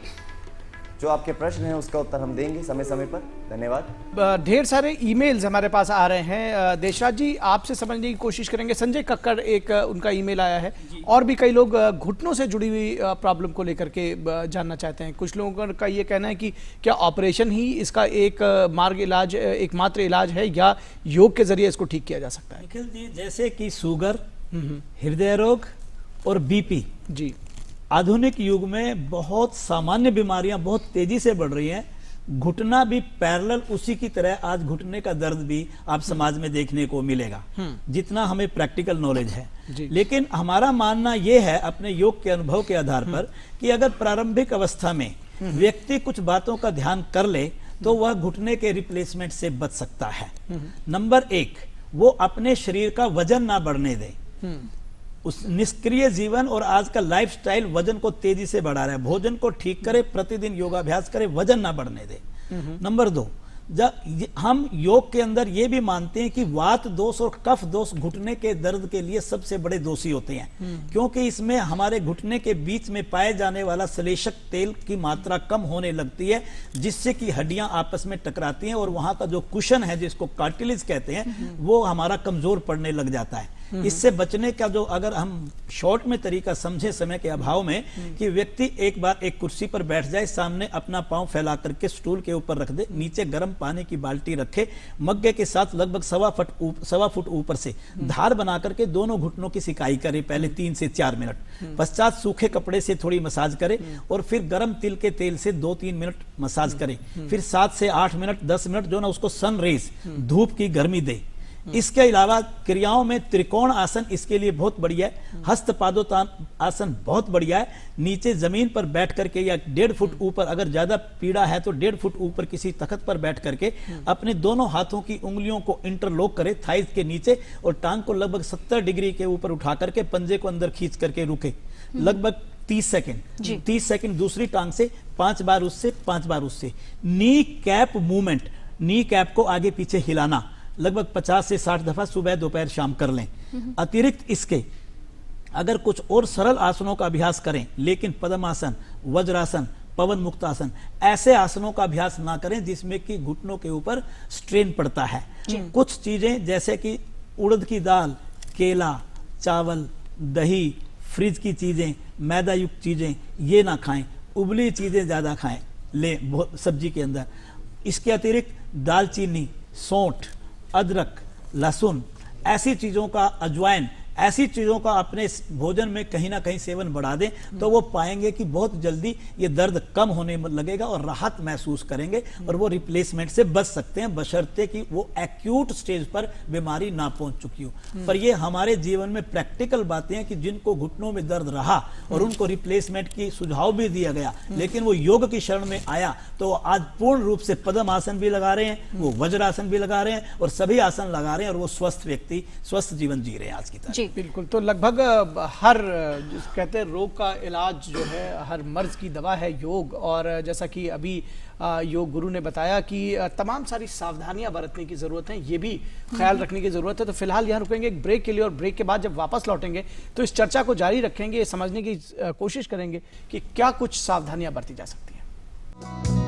जो आपके प्रश्न हैं उसका उत्तर हम देंगे समय समय पर। धन्यवाद। ढेर सारे ईमेल्स हमारे पास आ रहे हैं। देशराज जी, आपसे समझने की कोशिश करेंगे। संजय कक्कड़, एक उनका ईमेल आया है, और भी कई लोग घुटनों से जुड़ी हुई प्रॉब्लम को लेकर के जानना चाहते हैं। कुछ लोगों का ये कहना है कि क्या ऑपरेशन ही इसका एक एकमात्र इलाज है, या योग के जरिए इसको ठीक किया जा सकता है? निखिल जी, जैसे कि शुगर, हृदय रोग और बीपी जी, आधुनिक युग में बहुत सामान्य बीमारियां बहुत तेजी से बढ़ रही हैं। घुटना भी पैरेलल उसी की तरह आज घुटने का दर्द भी आप समाज में देखने को मिलेगा, जितना हमें प्रैक्टिकल नॉलेज है। लेकिन हमारा मानना यह है अपने योग के अनुभव के आधार पर कि अगर प्रारंभिक अवस्था में व्यक्ति कुछ बातों का ध्यान कर ले तो वह घुटने के रिप्लेसमेंट से बच सकता है। नंबर 1, वो अपने शरीर का वजन ना बढ़ने दे। उस निष्क्रिय जीवन और आज का लाइफस्टाइल वजन को तेजी से बढ़ा रहा है। भोजन को ठीक करे, प्रतिदिन योगाभ्यास करे, वजन ना बढ़ने दे। नंबर 2, जब हम योग के अंदर ये भी मानते हैं कि वात दोष और कफ दोष घुटने के दर्द के लिए सबसे बड़े दोषी होते हैं, क्योंकि इसमें हमारे घुटने के बीच में पाए जाने वाला श्लेष्मक तेल की मात्रा कम होने लगती है, जिससे कि हड्डियां आपस में टकराती हैं और वहां का जो कुशन है, जिसको कार्टिलेज कहते हैं, वो हमारा कमजोर पड़ने लग जाता है। इससे बचने का जो अगर हम शॉर्ट में तरीका समझे समय के अभाव में, कि व्यक्ति एक बार एक कुर्सी पर बैठ जाए, सामने अपना पांव फैला करके स्टूल के ऊपर रख दे, नीचे गर्म पानी की बाल्टी रखे, मग्गे के साथ लगभग 1.25 फुट ऊपर से धार बना करके दोनों घुटनों की सिकाई करे पहले 3 से 4 मिनट। पश्चात सूखे कपड़े से थोड़ी मसाज करे और फिर गर्म तिल के तेल से 2-3 मिनट मसाज करे। फिर 7 से 8 मिनट, 10 मिनट जो ना उसको सन रेज, धूप की गर्मी दे। इसके अलावा क्रियाओं में त्रिकोण आसन इसके लिए बहुत बढ़िया है। हस्त पादोत्तान आसन बहुत बढ़िया है। नीचे जमीन पर बैठ करके या 1.5 फुट ऊपर, अगर ज्यादा पीड़ा है तो 1.5 फुट ऊपर किसी तख्त पर बैठ करके अपने दोनों हाथों की उंगलियों को इंटरलॉक करे थाइज के नीचे, और टांग को लगभग 70 डिग्री के ऊपर उठा करके पंजे को अंदर खींच करके रुके लगभग 30 सेकंड। 30 सेकंड दूसरी टांग से 5 बार उससे, 5 बार उससे। Knee cap movement, knee cap को आगे पीछे हिलाना लगभग 50 से 60 दफा सुबह दोपहर शाम कर लें। अतिरिक्त इसके अगर कुछ और सरल आसनों का अभ्यास करें, लेकिन पद्मासन, वज्रासन, पवन मुक्तासन, ऐसे आसनों का अभ्यास ना करें जिसमें कि घुटनों के ऊपर स्ट्रेन पड़ता है। कुछ चीजें जैसे कि उड़द की दाल, केला, चावल, दही, फ्रिज की चीजें, मैदा युक्त चीजें ये ना खाएं। उबली चीजें ज्यादा खाएं ले सब्जी के अंदर। इसके अतिरिक्त दालचीनी, सौंठ, अदरक, लहसुन, ऐसी चीजों का, अजवाइन, ऐसी चीजों का अपने भोजन में कहीं ना कहीं सेवन बढ़ा दें तो वो पाएंगे कि बहुत जल्दी ये दर्द कम होने लगेगा और राहत महसूस करेंगे और वो रिप्लेसमेंट से बच सकते हैं, बशर्ते कि वो एक्यूट स्टेज पर बीमारी ना पहुंच चुकी हो। पर ये हमारे जीवन में प्रैक्टिकल बातें हैं कि जिनको घुटनों में दर्द रहा और उनको रिप्लेसमेंट की सुझाव भी दिया गया, लेकिन वो योग की शरण में आया तो आज पूर्ण रूप से पद्म आसन भी लगा रहे हैं, वो वज्रासन भी लगा रहे हैं और सभी आसन लगा रहे हैं और वो स्वस्थ व्यक्ति स्वस्थ जीवन जी रहे हैं आज की तरह। बिल्कुल। तो लगभग हर कहते हैं रोग का इलाज जो है, हर मर्ज की दवा है योग। और जैसा कि अभी योग गुरु ने बताया कि तमाम सारी सावधानियां बरतने की ज़रूरत है, ये भी ख्याल रखने की ज़रूरत है। तो फिलहाल यहाँ रुकेंगे एक ब्रेक के लिए, और ब्रेक के बाद जब वापस लौटेंगे तो इस चर्चा को जारी रखेंगे, समझने की कोशिश करेंगे कि क्या कुछ सावधानियां बरती जा सकती हैं।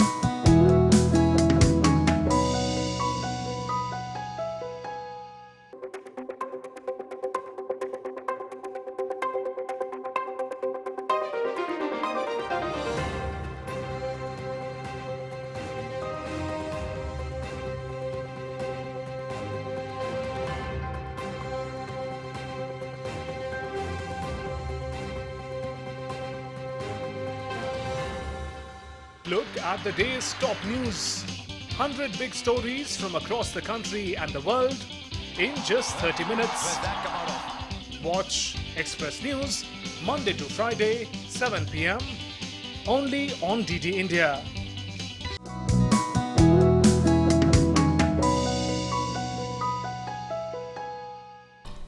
look at the day's top news. 100 big stories from across the country and the world in just 30 minutes. Watch Express News Monday to Friday, 7 p.m. only on DD India.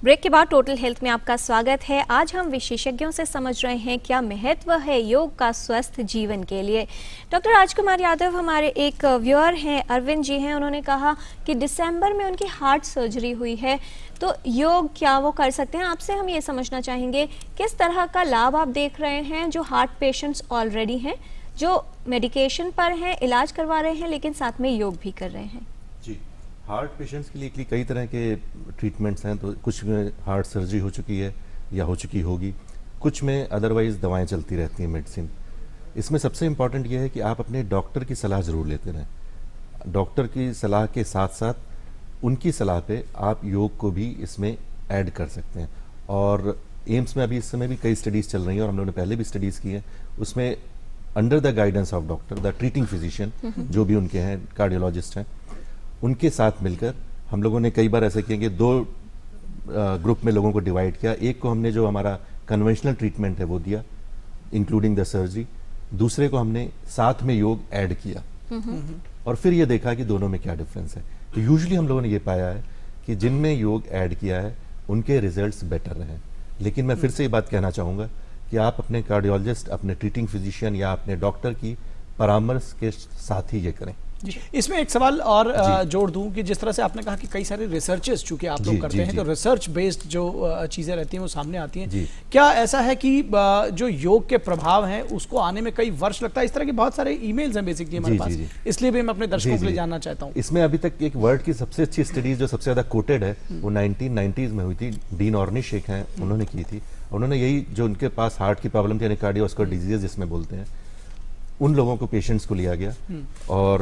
Break के बाद टोटल हेल्थ में आपका स्वागत है। आज हम विशेषज्ञों से समझ रहे हैं क्या महत्व है योग का स्वस्थ जीवन के लिए। डॉक्टर राजकुमार यादव हमारे एक व्यूअर हैं, अरविंद जी हैं, उन्होंने कहा कि दिसंबर में उनकी हार्ट सर्जरी हुई है, तो योग क्या वो कर सकते हैं? आपसे हम ये समझना चाहेंगे किस तरह का लाभ आप देख रहे हैं जो हार्ट पेशेंट्स ऑलरेडी हैं, जो मेडिकेशन पर हैं, इलाज करवा रहे हैं, लेकिन साथ में योग भी कर रहे हैं। जी, हार्ट पेशेंट्स के लिए कई तरह के ट्रीटमेंट्स हैं। तो कुछ में हार्ट सर्जरी हो चुकी है या हो चुकी होगी, कुछ में अदरवाइज दवाएं चलती रहती हैं, मेडिसिन। इसमें सबसे इम्पॉर्टेंट ये है कि आप अपने डॉक्टर की सलाह ज़रूर लेते रहें। डॉक्टर की सलाह के साथ साथ उनकी सलाह पे आप योग को भी इसमें ऐड कर सकते हैं। और एम्स में अभी इस समय भी कई स्टडीज़ चल रही हैं और हम लोगों ने पहले भी स्टडीज़ की हैं। उसमें under the guidance of doctor, the treating physician जो भी उनके हैं, कार्डियोलॉजिस्ट हैं, उनके साथ मिलकर हम लोगों ने कई बार ऐसे किया कि 2 ग्रुप में लोगों को डिवाइड किया। एक को हमने जो हमारा कन्वेंशनल ट्रीटमेंट है वो दिया, इंक्लूडिंग द सर्जरी। दूसरे को हमने साथ में योग ऐड किया और फिर ये देखा कि दोनों में क्या डिफरेंस है। तो यूजुअली हम लोगों ने ये पाया है कि जिनमें योग ऐड किया है उनके रिजल्ट्स बेटर रहे। लेकिन मैं फिर से ये बात कहना चाहूँगा कि आप अपने कार्डियोलॉजिस्ट, अपने ट्रीटिंग फिजिशियन या अपने डॉक्टर की परामर्श के साथ ही ये करें। जी, इसमें एक सवाल और जोड़ दूं कि जिस तरह से आपने कहा कि कई सारे रिसर्चेस चूंकि आप लोग करते हैं, तो रिसर्च बेस्ड जो चीज़ें रहती हैं वो सामने आती हैं। क्या ऐसा है कि जो योग के प्रभाव हैं उसको आने में कई वर्ष लगता है? इस तरह के बहुत सारे ईमेल्स हैं बेसिकली हमारे पास, इसलिए भी मैं अपने दर्शकों के लिए जानना चाहता हूँ। इसमें अभी तक एक वर्ल्ड की सबसे अच्छी स्टडीज जो सबसे ज़्यादा कोटेड है वो 1990s में हुई थी। डीन ऑर्निशेक हैं, उन्होंने की थी। उन्होंने यही जो उनके पास हार्ट की प्रॉब्लम थी, यानी कार्डियोवास्कुलर डिजीज जिसमें बोलते हैं, उन लोगों को, पेशेंट्स को लिया गया और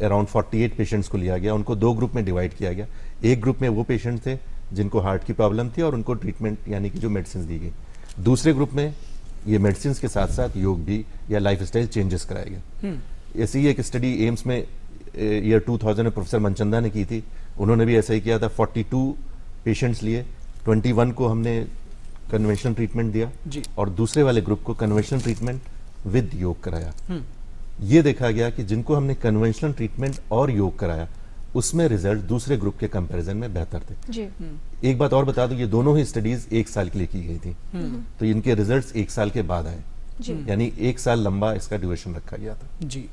अराउंड 48 पेशेंट्स को लिया गया। उनको 2 ग्रुप में डिवाइड किया गया। एक ग्रुप में वो पेशेंट थे जिनको हार्ट की प्रॉब्लम थी और उनको ट्रीटमेंट यानी कि जो मेडिसिन दी गई। दूसरे ग्रुप में ये मेडिसिन के साथ साथ योग भी या लाइफस्टाइल चेंजेस कराया गया। ऐसी एक स्टडी एम्स में ईयर 2000 में प्रोफेसर मनचंदा ने की थी। उन्होंने भी ऐसा ही किया था। 42 पेशेंट्स लिए, 21 को हमने कन्वेंशनल ट्रीटमेंट दिया और दूसरे वाले ग्रुप को कन्वेंशनल ट्रीटमेंट विद योग कराया। ये देखा गया कि जिनको हमने कन्वेंशनल ट्रीटमेंट और योग कराया उसमें रिजल्ट दूसरे ग्रुप के कंपैरिजन में बेहतर थे। जी। एक बात और बता दूं, ये दोनों ही स्टडीज 1 साल के लिए की गई थी, तो इनके रिजल्ट्स 1 साल के बाद आए, यानी 1 साल लंबा इसका ड्यूरेशन रखा गया था। जी।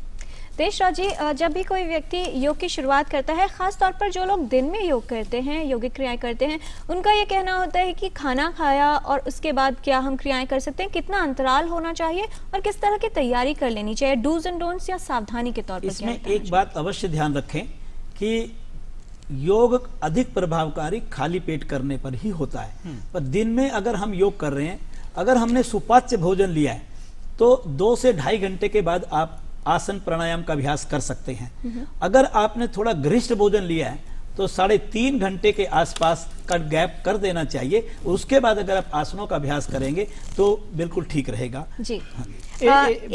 देशराज जी, जब भी कोई व्यक्ति योग की शुरुआत करता है, खास तौर पर जो लोग दिन में योग करते हैं, योगिक क्रियाएं करते हैं, उनका ये कहना होता है कि खाना खाया और उसके बाद क्या हम क्रियाएं कर सकते हैं, कितना अंतराल होना चाहिए और किस तरह की तैयारी कर लेनी चाहिए, डूज एंड डोंट्स या सावधानी के तौर पर? इसमें एक बात अवश्य ध्यान रखें कि योग अधिक प्रभावकारी खाली पेट करने पर ही होता है। पर दिन में अगर हम योग कर रहे हैं, अगर हमने सुपाच्य भोजन लिया है तो 2 से 2.5 घंटे के बाद आप आसन प्राणायाम का अभ्यास कर सकते हैं। अगर आपने थोड़ा गरिष्ठ भोजन लिया है तो 3.5 घंटे के आसपास का गैप कर देना चाहिए। उसके बाद अगर आप आसनों का अभ्यास करेंगे तो बिल्कुल ठीक रहेगा। जी।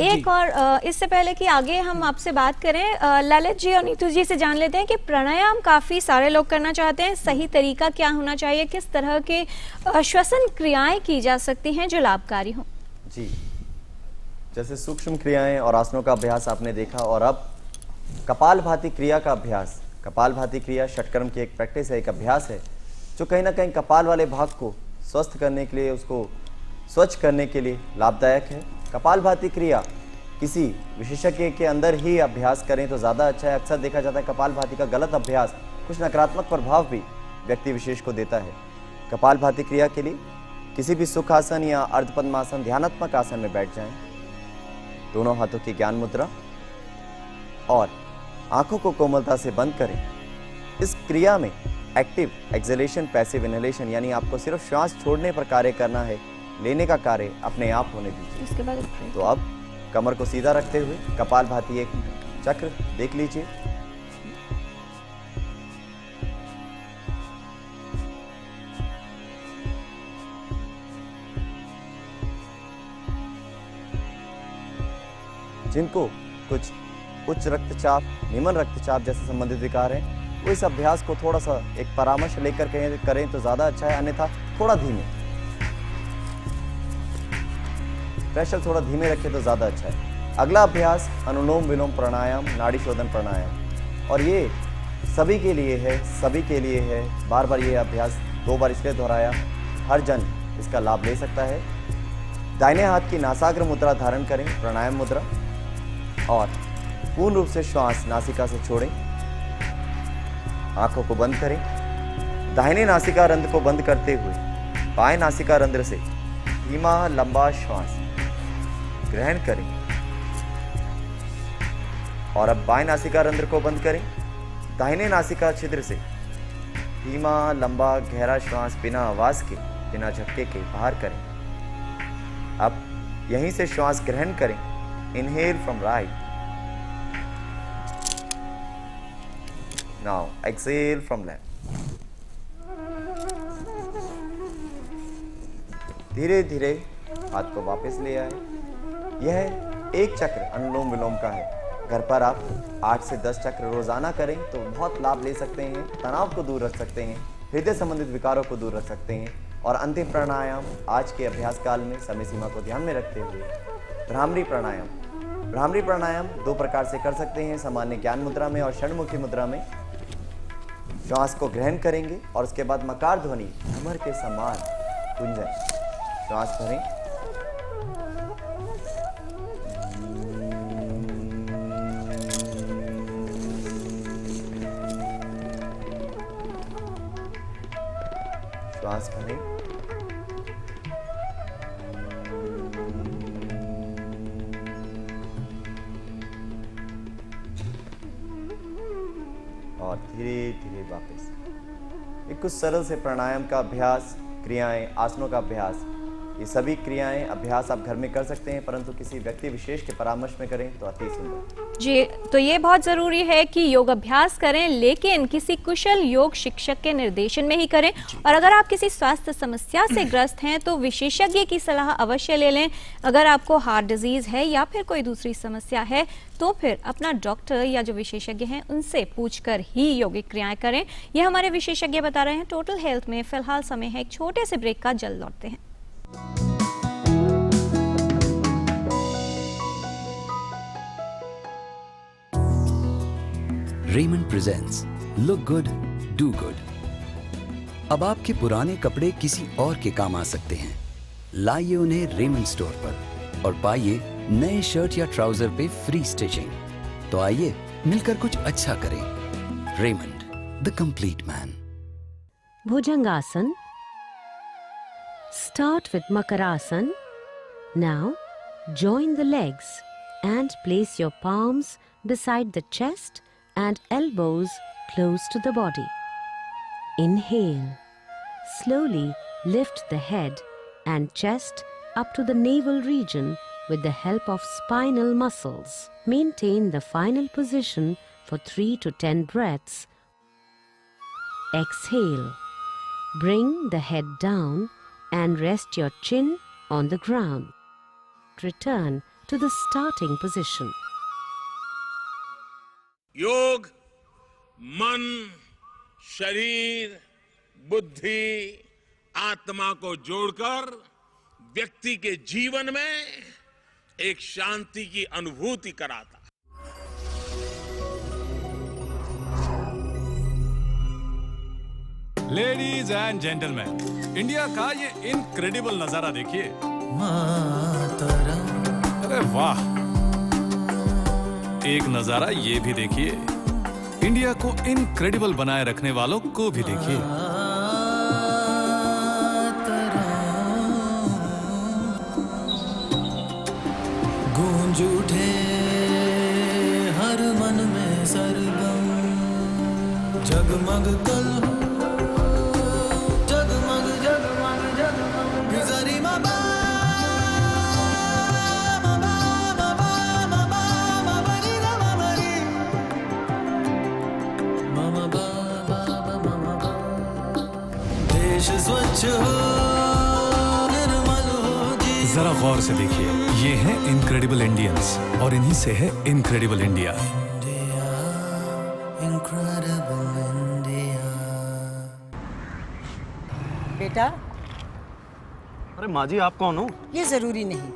एक और इससे पहले कि आगे हम आपसे बात करें, ललित जी और नीतू जी से जान लेते हैं कि प्राणायाम काफी सारे लोग करना चाहते हैं, सही तरीका क्या होना चाहिए, किस तरह के श्वसन क्रियाएं की जा सकती हैं जो लाभकारी हों? जी, जैसे सूक्ष्म क्रियाएं और आसनों का अभ्यास आपने देखा, और अब कपालभाति क्रिया का अभ्यास। कपालभाति क्रिया षटकर्म की एक प्रैक्टिस है, एक अभ्यास है जो कहीं ना कहीं कपाल वाले भाग को स्वस्थ करने के लिए, उसको स्वच्छ करने के लिए लाभदायक है। कपालभाति क्रिया किसी विशेषज्ञ के अंदर ही अभ्यास करें तो ज़्यादा अच्छा है। अक्सर देखा जाता है कपालभाति का गलत अभ्यास कुछ नकारात्मक प्रभाव भी व्यक्ति विशेष को देता है। कपालभाति क्रिया के लिए किसी भी सुखासन या अर्धपद्मासन, ध्यानात्मक आसन में बैठ जाएं, दोनों हाथों की ज्ञान मुद्रा, और आंखों को कोमलता से बंद करें। इस क्रिया में एक्टिव एक्सहेलेशन, पैसिव इनहेलेशन, यानी आपको सिर्फ श्वास छोड़ने पर कार्य करना है, लेने का कार्य अपने आप होने दीजिए। इसके बाद तो अब कमर को सीधा रखते हुए कपालभाति एक चक्र देख लीजिए। जिनको कुछ उच्च रक्तचाप, निम्न रक्तचाप जैसे संबंधित विकार हैं, वो इस अभ्यास को थोड़ा सा एक परामर्श लेकर करें तो ज़्यादा अच्छा है, अन्यथा थोड़ा धीमे, प्रेशर थोड़ा धीमे रखें तो ज़्यादा अच्छा है। अगला अभ्यास अनुलोम विलोम प्राणायाम, नाड़ी शोधन प्राणायाम, और ये सभी के लिए है, सभी के लिए है। बार बार ये अभ्यास 2 बार इसलिए दोहराया, हर जन इसका लाभ ले सकता है। दाहिने हाथ की नासाग्र मुद्रा धारण करें, प्राणायाम मुद्रा, और पूर्ण रूप से श्वास नासिका से छोड़ें, आंखों को बंद करें। दाहिने नासिका रंध्र को बंद करते हुए बाएं नासिका रंध्र से धीमा लंबा श्वास ग्रहण करें, और अब बाएं नासिका रंध्र को बंद करें। दाहिने नासिका छिद्र से धीमा लंबा गहरा श्वास बिना आवाज के, बिना झटके के बाहर करें। अब यहीं से श्वास ग्रहण करें, inhale from right, now exhale from left. धीरे धीरे हाथ को वापस ले आए। यह एक चक्र अनुलोम विलोम का है। घर पर आप 8 से 10 चक्र रोजाना करें तो बहुत लाभ ले सकते हैं, तनाव को दूर रख सकते हैं, हृदय संबंधित विकारों को दूर रख सकते हैं। और अंतिम प्राणायाम आज के अभ्यास काल में समय सीमा को ध्यान में रखते हुए भ्रामरी प्राणायाम। भ्रामरी प्राणायाम 2 प्रकार से कर सकते हैं, सामान्य ज्ञान मुद्रा में और षण्मुखी मुद्रा में। श्वास को ग्रहण करेंगे और उसके बाद मकार ध्वनि भ्रमर के समान गुंजन। श्वास भरें, श्वास भरें, और धीरे धीरे वापस। एक कुछ सरल से प्राणायाम का अभ्यास, क्रियाएं, आसनों का अभ्यास, ये सभी क्रियाएं अभ्यास आप घर में कर सकते हैं, परंतु किसी व्यक्ति विशेष के परामर्श में करें तो अति सुंदर। जी, तो ये बहुत ज़रूरी है कि योग अभ्यास करें, लेकिन किसी कुशल योग शिक्षक के निर्देशन में ही करें। और अगर आप किसी स्वास्थ्य समस्या से ग्रस्त हैं तो विशेषज्ञ की सलाह अवश्य ले लें। अगर आपको हार्ट डिजीज़ है या फिर कोई दूसरी समस्या है तो फिर अपना डॉक्टर या जो विशेषज्ञ हैं उनसे पूछकर ही योगिक क्रियाएं करें। यह हमारे विशेषज्ञ बता रहे हैं। टोटल हेल्थ में फिलहाल समय है एक छोटे से ब्रेक का, जल्द लौटते हैं। Raymond presents look good do good. अब आपके पुराने कपड़े किसी और के काम आ सकते हैं। लाइए उन्हें रेमंड स्टोर पर और पाइए नए शर्ट या ट्राउजर पे फ्री स्टिचिंग। तो आइए मिलकर कुछ अच्छा करें। Raymond, the complete man. Bhujangasana. Start with Makarasana. Now, join the legs and place your palms beside the chest and elbows close to the body. Inhale. Slowly lift the head and chest up to the navel region with the help of spinal muscles. Maintain the final position for 3 to 10 breaths. Exhale. Bring the head down and rest your chin on the ground. Return to the starting position. योग मन, शरीर, बुद्धि, आत्मा को जोड़कर व्यक्ति के जीवन में एक शांति की अनुभूति कराता है। लेडीज एंड जेंटलमैन, इंडिया का ये इनक्रेडिबल नजारा देखिए। अरे वाह, एक नजारा ये भी देखिए। इंडिया को इनक्रेडिबल बनाए रखने वालों को भी देखिए। गूंज उठे हर मन में सरगम, जगमग कल जरा जरा गौर से देखिए, ये हैं इनक्रेडिबल इंडियंस और इन्हीं से है इनक्रेडिबल इंडिया। बेटा, अरे माँ जी आप कौन हो? ये जरूरी नहीं,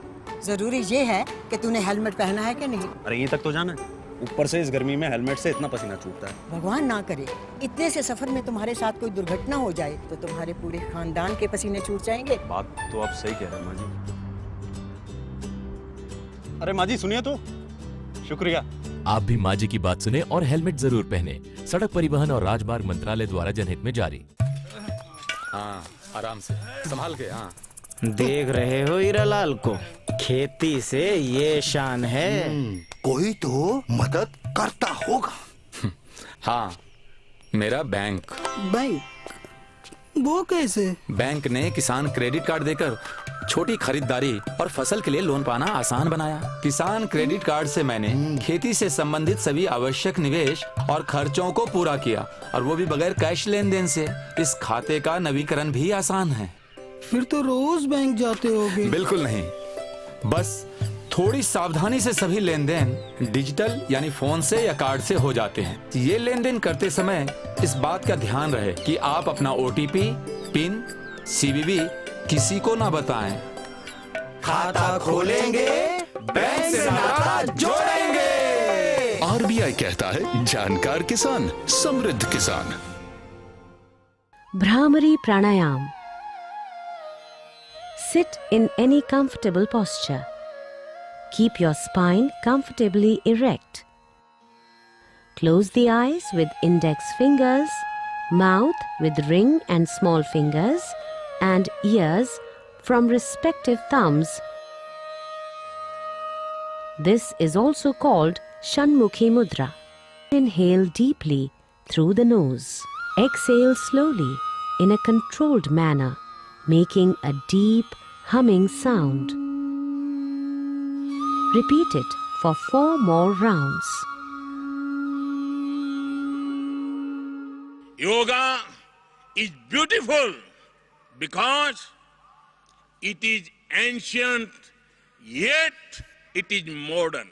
जरूरी ये है कि तूने हेलमेट पहना है कि नहीं। अरे यहीं तक तो जाना है, ऊपर से इस गर्मी में हेलमेट से इतना पसीना छूटता है। भगवान ना करे इतने से सफर में तुम्हारे साथ कोई दुर्घटना हो जाए तो तुम्हारे पूरे खानदान के पसीने छूट जाएंगे। बात तो आप सही कह रहे हैं माँ जी। अरे माँ जी सुनिए तो, शुक्रिया। आप भी माँ जी की बात सुने और हेलमेट जरूर पहने। सड़क परिवहन और राजमार्ग मंत्रालय द्वारा जनहित में जारी। हाँ आराम से संभाल के। हाँ देख रहे हो हीरालाल को, खेती से ये शान है। कोई तो मदद करता होगा। हाँ मेरा बैंक वो कैसे? बैंक ने किसान क्रेडिट कार्ड देकर छोटी खरीदारी और फसल के लिए लोन पाना आसान बनाया। किसान क्रेडिट कार्ड से मैंने खेती से संबंधित सभी आवश्यक निवेश और खर्चों को पूरा किया, और वो भी बगैर कैश लेन देन से। इस खाते का नवीकरण भी आसान है। फिर तो रोज बैंक जाते होगे। बिल्कुल नहीं, बस थोड़ी सावधानी से सभी लेन देन डिजिटल यानी फोन से या कार्ड से हो जाते हैं। ये लेन देन करते समय इस बात का ध्यान रहे कि आप अपना OTP, पिन, CVV किसी को ना बताएं। खाता खोलेंगे, बैंक से नाता जोड़ेंगे। RBI कहता है जानकार किसान समृद्ध किसान। Bhramari Pranayam. Sit in any comfortable posture. Keep your spine comfortably erect. Close the eyes with index fingers, mouth with ring and small fingers, and ears from respective thumbs. This is also called Shanmukhi Mudra. Inhale deeply through the nose. Exhale slowly in a controlled manner, making a deep humming sound. Repeat it for 4 more rounds. Yoga is beautiful because it is ancient, yet it is modern.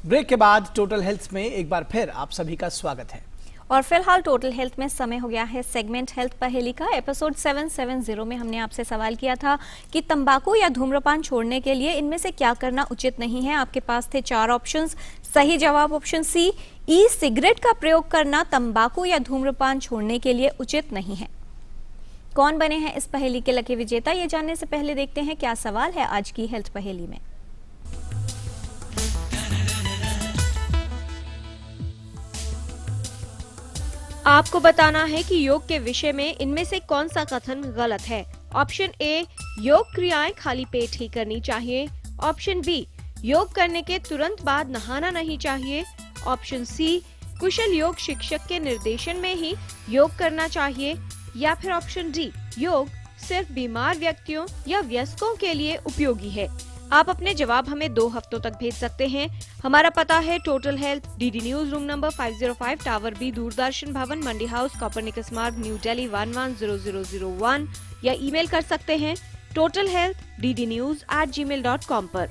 Break के बाद टोटल हेल्थ में एक बार फिर आप सभी का स्वागत है। और फिलहाल टोटल हेल्थ में समय हो गया है सेगमेंट हेल्थ पहेली का। एपिसोड 770 में हमने आपसे सवाल किया था कि तंबाकू या धूम्रपान छोड़ने के लिए इनमें से क्या करना उचित नहीं है। आपके पास थे 4 ऑप्शंस। सही जवाब ऑप्शन सी, ई सिगरेट का प्रयोग करना तंबाकू या धूम्रपान छोड़ने के लिए उचित नहीं है। कौन बने हैं इस पहेली के लकी विजेता, ये जानने से पहले देखते हैं क्या सवाल है आज की हेल्थ पहेली में। आपको बताना है कि योग के विषय में इनमें से कौन सा कथन गलत है। ऑप्शन ए, योग क्रियाएं खाली पेट ही करनी चाहिए। ऑप्शन बी, योग करने के तुरंत बाद नहाना नहीं चाहिए। ऑप्शन सी, कुशल योग शिक्षक के निर्देशन में ही योग करना चाहिए। या फिर ऑप्शन डी, योग सिर्फ बीमार व्यक्तियों या वयस्कों के लिए उपयोगी है। आप अपने जवाब हमें 2 हफ्तों तक भेज सकते हैं। हमारा पता है total health, DD news, room number 505, tower B, Doordarshan भवन, मंडी हाउस, कॉपरनिकस मार्ग, न्यू दिल्ली 110001, या ईमेल कर सकते हैं totalhealth@ddnews@gmail.com पर।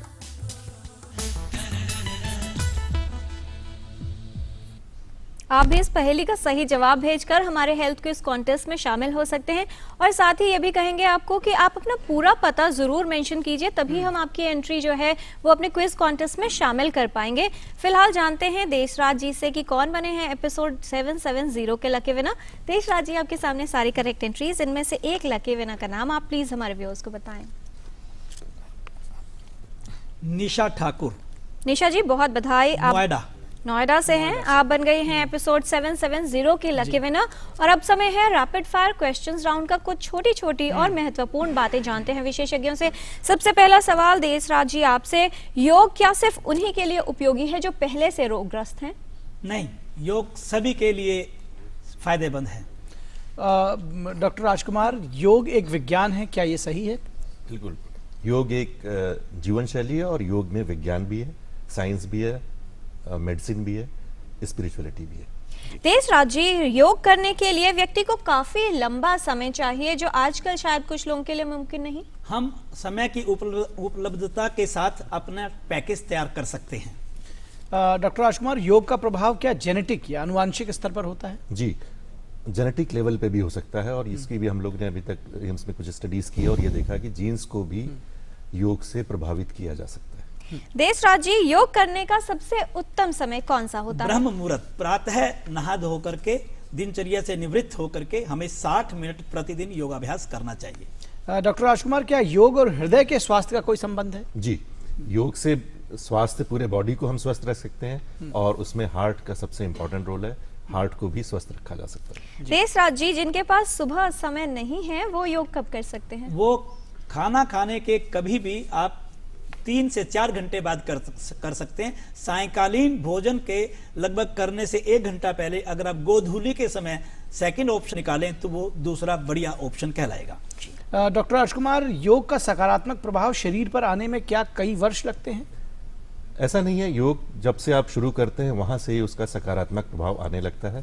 आप भी इस पहेली का सही जवाब भेजकर हमारे हेल्थ क्विज कॉन्टेस्ट में शामिल हो सकते हैं। और साथ ही ये भी कहेंगे आपको कि आप अपना पूरा पता जरूर मेंशन कीजिए, तभी हम आपकी एंट्री जो है वो अपने क्विज कॉन्टेस्ट में शामिल कर पाएंगे। फिलहाल जानते हैं देशराज जी से कि कौन बने हैं एपिसोड 770 के लकी विनर। देशराज जी, आपके सामने सारी करेक्ट एंट्रीज, इनमें से एक लकी विनर का नाम आप प्लीज हमारे व्यूअर्स को बताएं। निशा ठाकुर। निशा जी बहुत बधाई, आप नोएडा से हैं। आप बन गए हैं एपिसोड 770 के लकी विनर। और अब समय है रैपिड फायर क्वेश्चंस राउंड का। कुछ छोटी छोटी और महत्वपूर्ण बातें जानते हैं विशेषज्ञों से। सबसे पहला सवाल देशराज जी आपसे, योग क्या सिर्फ उन्हीं के लिए उपयोगी है जो पहले से रोगग्रस्त हैं? नहीं, योग सभी के लिए फायदेमंद है। डॉक्टर राजकुमार, योग एक विज्ञान है, क्या ये सही है? बिल्कुल, योग एक जीवन शैली है और योग में विज्ञान भी है। साइंस भी है, मेडिसिन भी है, स्पिरिचुअलिटी भी है। देशराज जी, योग करने के लिए व्यक्ति को काफी लंबा समय चाहिए, जो आजकल शायद कुछ लोगों के लिए मुमकिन नहीं। हम समय की उपलब्धता के साथ अपना पैकेज तैयार कर सकते हैं। डॉक्टर राजकुमार, योग का प्रभाव क्या जेनेटिक या आनुवांशिक स्तर पर होता है? जी, जेनेटिक लेवल पे भी हो सकता है, और इसकी भी हम लोग ने अभी तक एम्स में कुछ स्टडीज की और ये देखा कि जीन्स को भी योग से प्रभावित किया जा सकता है। देशराज जी, योग करने का सबसे उत्तम समय कौन सा होता है? ब्रह्म मुहूर्त, प्रातः नहा धो करके दिनचर्या से निवृत्त होकर के हमें 60 मिनट प्रतिदिन योगाभ्यास करना चाहिए। डॉक्टर राजकुमार, क्या योग और हृदय के स्वास्थ्य का कोई संबंध है? जी, योग से स्वास्थ्य, पूरे बॉडी को हम स्वस्थ रख सकते हैं, और उसमें हार्ट का सबसे इंपॉर्टेंट रोल है। हार्ट को भी स्वस्थ रखा जा सकता है। देशराज जी, जिनके पास सुबह समय नहीं है वो योग कब कर सकते हैं? वो खाना खाने के कभी भी आप 3 से 4 घंटे बाद कर सकते हैं। सायंकालीन भोजन के लगभग करने से 1 घंटा पहले अगर आप गोधूली के समय सेकंड ऑप्शन निकालें तो वो दूसरा बढ़िया ऑप्शन कहलाएगा। डॉक्टर राजकुमार, योग का सकारात्मक प्रभाव शरीर पर आने में क्या कई वर्ष लगते हैं? ऐसा नहीं है, योग जब से आप शुरू करते हैं वहां से ही उसका सकारात्मक प्रभाव आने लगता है।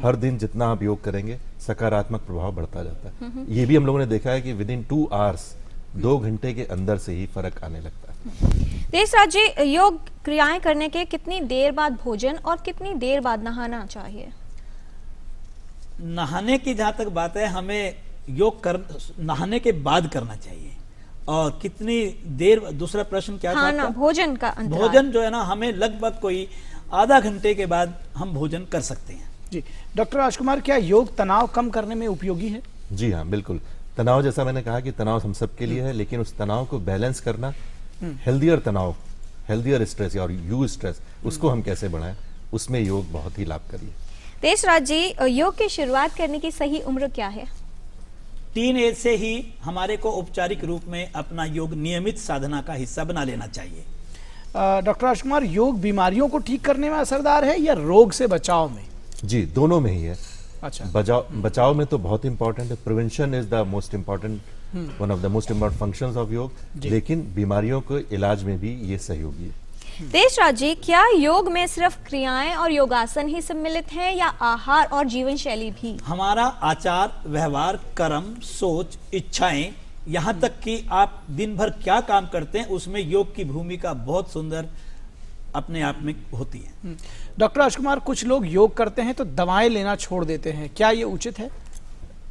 हर दिन जितना आप योग करेंगे सकारात्मक प्रभाव बढ़ता जाता है। ये भी हम लोगों ने देखा है कि विद इन 2 आवर्स, 2 घंटे के अंदर से ही फर्क आने लगता है। देशराज जी, योग क्रियाएं करने के कितनी देर बाद भोजन और कितनी देर बाद नहाना चाहिए? नहाने की जहां तक बात है, हमें नहाने के बाद करना चाहिए। और कितनी देर, दूसरा प्रश्न क्या था आपका? भोजन का अंतराल। भोजन जो है ना, हमें लगभग कोई आधा घंटे के बाद हम भोजन कर सकते हैं। जी, डॉक्टर राजकुमार, क्या योग तनाव कम करने में उपयोगी है? जी हाँ, बिल्कुल। तनाव, जैसा मैंने कहा कि तनाव हम सब के लिए है, लेकिन उस तनाव को बैलेंस करना, हेल्दियर तनाव, हेल्दियर स्ट्रेस और यू स्ट्रेस, उसको हम कैसे बढ़ाएं, उसमें योग बहुत ही लाभकारी है। देशराज जी, योग की शुरुआत करने की सही उम्र क्या है? टीन एज से ही हमारे को औपचारिक रूप में अपना योग नियमित साधना का हिस्सा बना लेना चाहिए। डॉक्टर राजकुमार, योग बीमारियों को ठीक करने में असरदार है या रोग से बचाव में? जी, दोनों में ही है। अच्छा, बचाव में तो बहुत इंपॉर्टेंट है। Prevention is the most important, one of the most important functions of योग, लेकिन बीमारियों को इलाज में भी ये सहयोगी है। देशराज जी, क्या योग में सिर्फ क्रियाएं और योगासन ही सम्मिलित हैं या आहार और जीवन शैली भी? हमारा आचार, व्यवहार, कर्म, सोच, इच्छाएं, यहाँ तक कि आप दिन भर क्या काम करते हैं, उसमें योग की भूमिका बहुत सुंदर अपने आप में होती है। डॉक्टर राजकुमार, कुछ लोग योग करते हैं तो दवाएं लेना छोड़ देते हैं, क्या ये उचित है?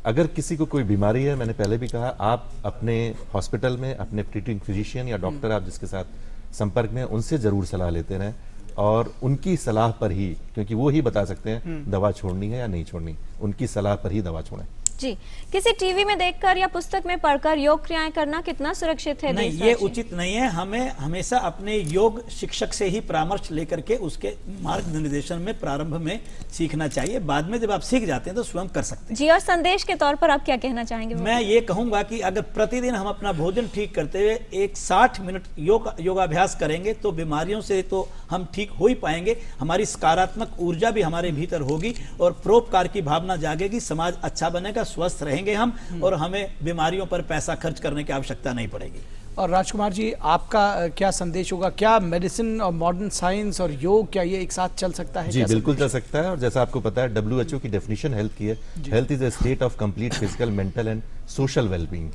अगर किसी को कोई बीमारी है, मैंने पहले भी कहा, आप अपने हॉस्पिटल में अपने ट्रीटिंग फिजिशियन या डॉक्टर आप जिसके साथ संपर्क में, उनसे जरूर सलाह लेते रहें, और उनकी सलाह पर ही, क्योंकि वो ही बता सकते हैं दवा छोड़नी है या नहीं छोड़नी, उनकी सलाह पर ही दवा छोड़ें। जी, किसी टीवी में देखकर या पुस्तक में पढ़कर योग क्रियाएं करना कितना सुरक्षित है? नहीं, ये उचित नहीं है। हमें हमेशा अपने योग शिक्षक से ही परामर्श लेकर के उसके मार्गनिर्देशन में प्रारंभ में सीखना चाहिए। बाद में जब आप सीख जाते हैं तो स्वयं कर सकते हैं। जी, और संदेश के तौर पर आप क्या कहना चाहेंगे? मैं ये कहूंगा कि अगर प्रतिदिन हम अपना भोजन ठीक करते हुए एक 60 मिनट योगाभ्यास करेंगे तो बीमारियों से तो हम ठीक हो ही पाएंगे। हमारी सकारात्मक ऊर्जा भी हमारे भीतर होगी और परोपकार की भावना जागेगी, समाज अच्छा बनेगा, स्वस्थ रहेंगे हम, और हमें बीमारियों पर पैसा खर्च करने की आवश्यकता नहीं पड़ेगी। और राजकुमार जी, आपका क्या संदेश होगा? क्या मेडिसिन और मॉडर्न साइंस और योग, क्या ये एक साथ चल सकता है? जी, बिल्कुल चल सकता है। और जैसा आपको पता है, WHO की डेफिनेशन हेल्थ की है, health is a state of complete physical, mental and social wellbeing.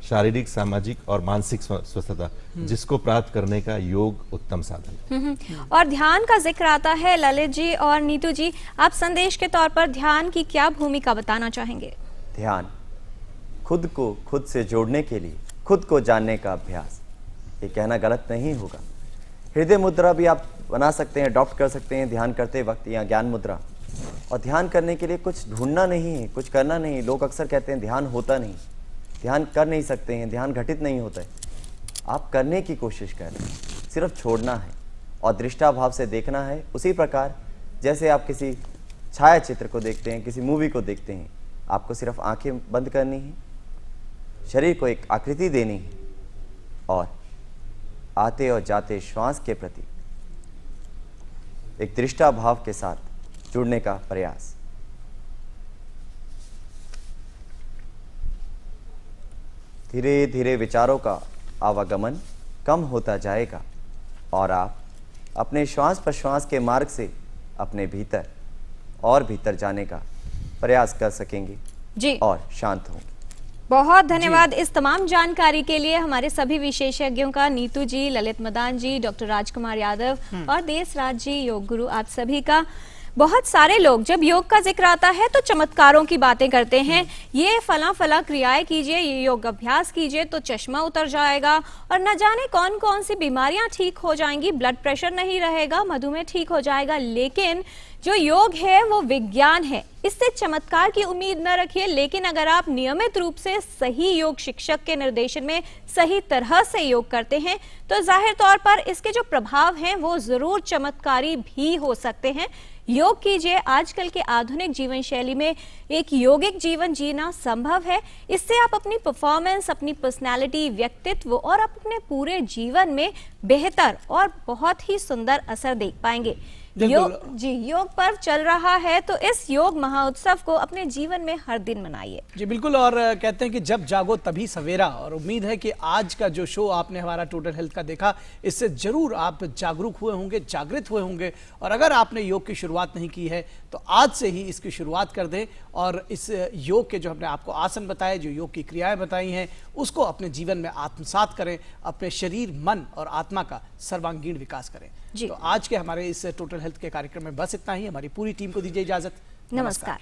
शारीरिक, सामाजिक और मानसिक स्वस्थता, जिसको प्राप्त करने का योग उत्तम साधन है। और ध्यान का जिक्र आता है। ललित जी और नीतू जी, आप संदेश के तौर पर ध्यान की क्या भूमिका बताना चाहेंगे? ध्यान खुद को खुद से जोड़ने के लिए, खुद को जानने का अभ्यास, ये कहना गलत नहीं होगा। हृदय मुद्रा भी आप बना सकते हैं, अडॉप्ट कर सकते हैं ध्यान करते वक्त, या ज्ञान मुद्रा। और ध्यान करने के लिए कुछ ढूंढना नहीं है, कुछ करना नहीं है। लोग अक्सर कहते हैं ध्यान होता नहीं, ध्यान कर नहीं सकते हैं, ध्यान घटित नहीं होता है। आप करने की कोशिश कर रहे हैं, सिर्फ छोड़ना है और दृष्टाभाव से देखना है। उसी प्रकार जैसे आप किसी छाया चित्र को देखते हैं, किसी मूवी को देखते हैं, आपको सिर्फ आंखें बंद करनी है, शरीर को एक आकृति देनी है और आते और जाते श्वास के प्रति एक दृष्टाभाव के साथ जुड़ने का प्रयास। धीरे धीरे विचारों का आवागमन कम होता जाएगा और आप अपने श्वास प्रश्वास के मार्ग से अपने भीतर और भीतर जाने का प्रयास कर सकेंगे जी और शांत होंगे। बहुत धन्यवाद इस तमाम जानकारी के लिए हमारे सभी विशेषज्ञों का, नीतू जी, ललित मदान जी, डॉक्टर राजकुमार यादव और देसराज जी, योग गुरु, आप सभी का। बहुत सारे लोग जब योग का जिक्र आता है तो चमत्कारों की बातें करते हैं, ये फला क्रियाएं कीजिए, ये योग अभ्यास कीजिए तो चश्मा उतर जाएगा और न जाने कौन कौन सी बीमारियां ठीक हो जाएंगी, ब्लड प्रेशर नहीं रहेगा, मधुमेह ठीक हो जाएगा। लेकिन जो योग है वो विज्ञान है, इससे चमत्कार की उम्मीद न रखिए। लेकिन अगर आप नियमित रूप से सही योग शिक्षक के निर्देशन में सही तरह से योग करते हैं तो जाहिर तौर पर इसके जो प्रभाव हैं वो जरूर चमत्कारी भी हो सकते हैं। योग कीजिए, आजकल के आधुनिक जीवन शैली में एक योगिक जीवन जीना संभव है। इससे आप अपनी परफॉर्मेंस, अपनी पर्सनैलिटी, व्यक्तित्व और अपने पूरे जीवन में बेहतर और बहुत ही सुंदर असर देख पाएंगे। योग पर्व चल रहा है तो इस योग महोत्सव को अपने जीवन में हर दिन मनाइए। जी बिल्कुल, और कहते हैं कि जब जागो तभी सवेरा, और उम्मीद है कि आज का जो शो आपने हमारा टोटल हेल्थ का देखा, इससे जरूर आप जागरूक हुए होंगे, जागृत हुए होंगे। और अगर आपने योग की शुरुआत नहीं की है तो आज से ही इसकी शुरुआत कर दें और इस योग के जो हमने आपको आसन बताए, जो योग की क्रियाएं बताई हैं, उसको अपने जीवन में आत्मसात करें, अपने शरीर, मन और आत्मा का सर्वांगीण विकास करें। तो आज के हमारे इस टोटल हेल्थ के कार्यक्रम में बस इतना ही। हमारी पूरी टीम को दीजिए इजाजत। नमस्कार।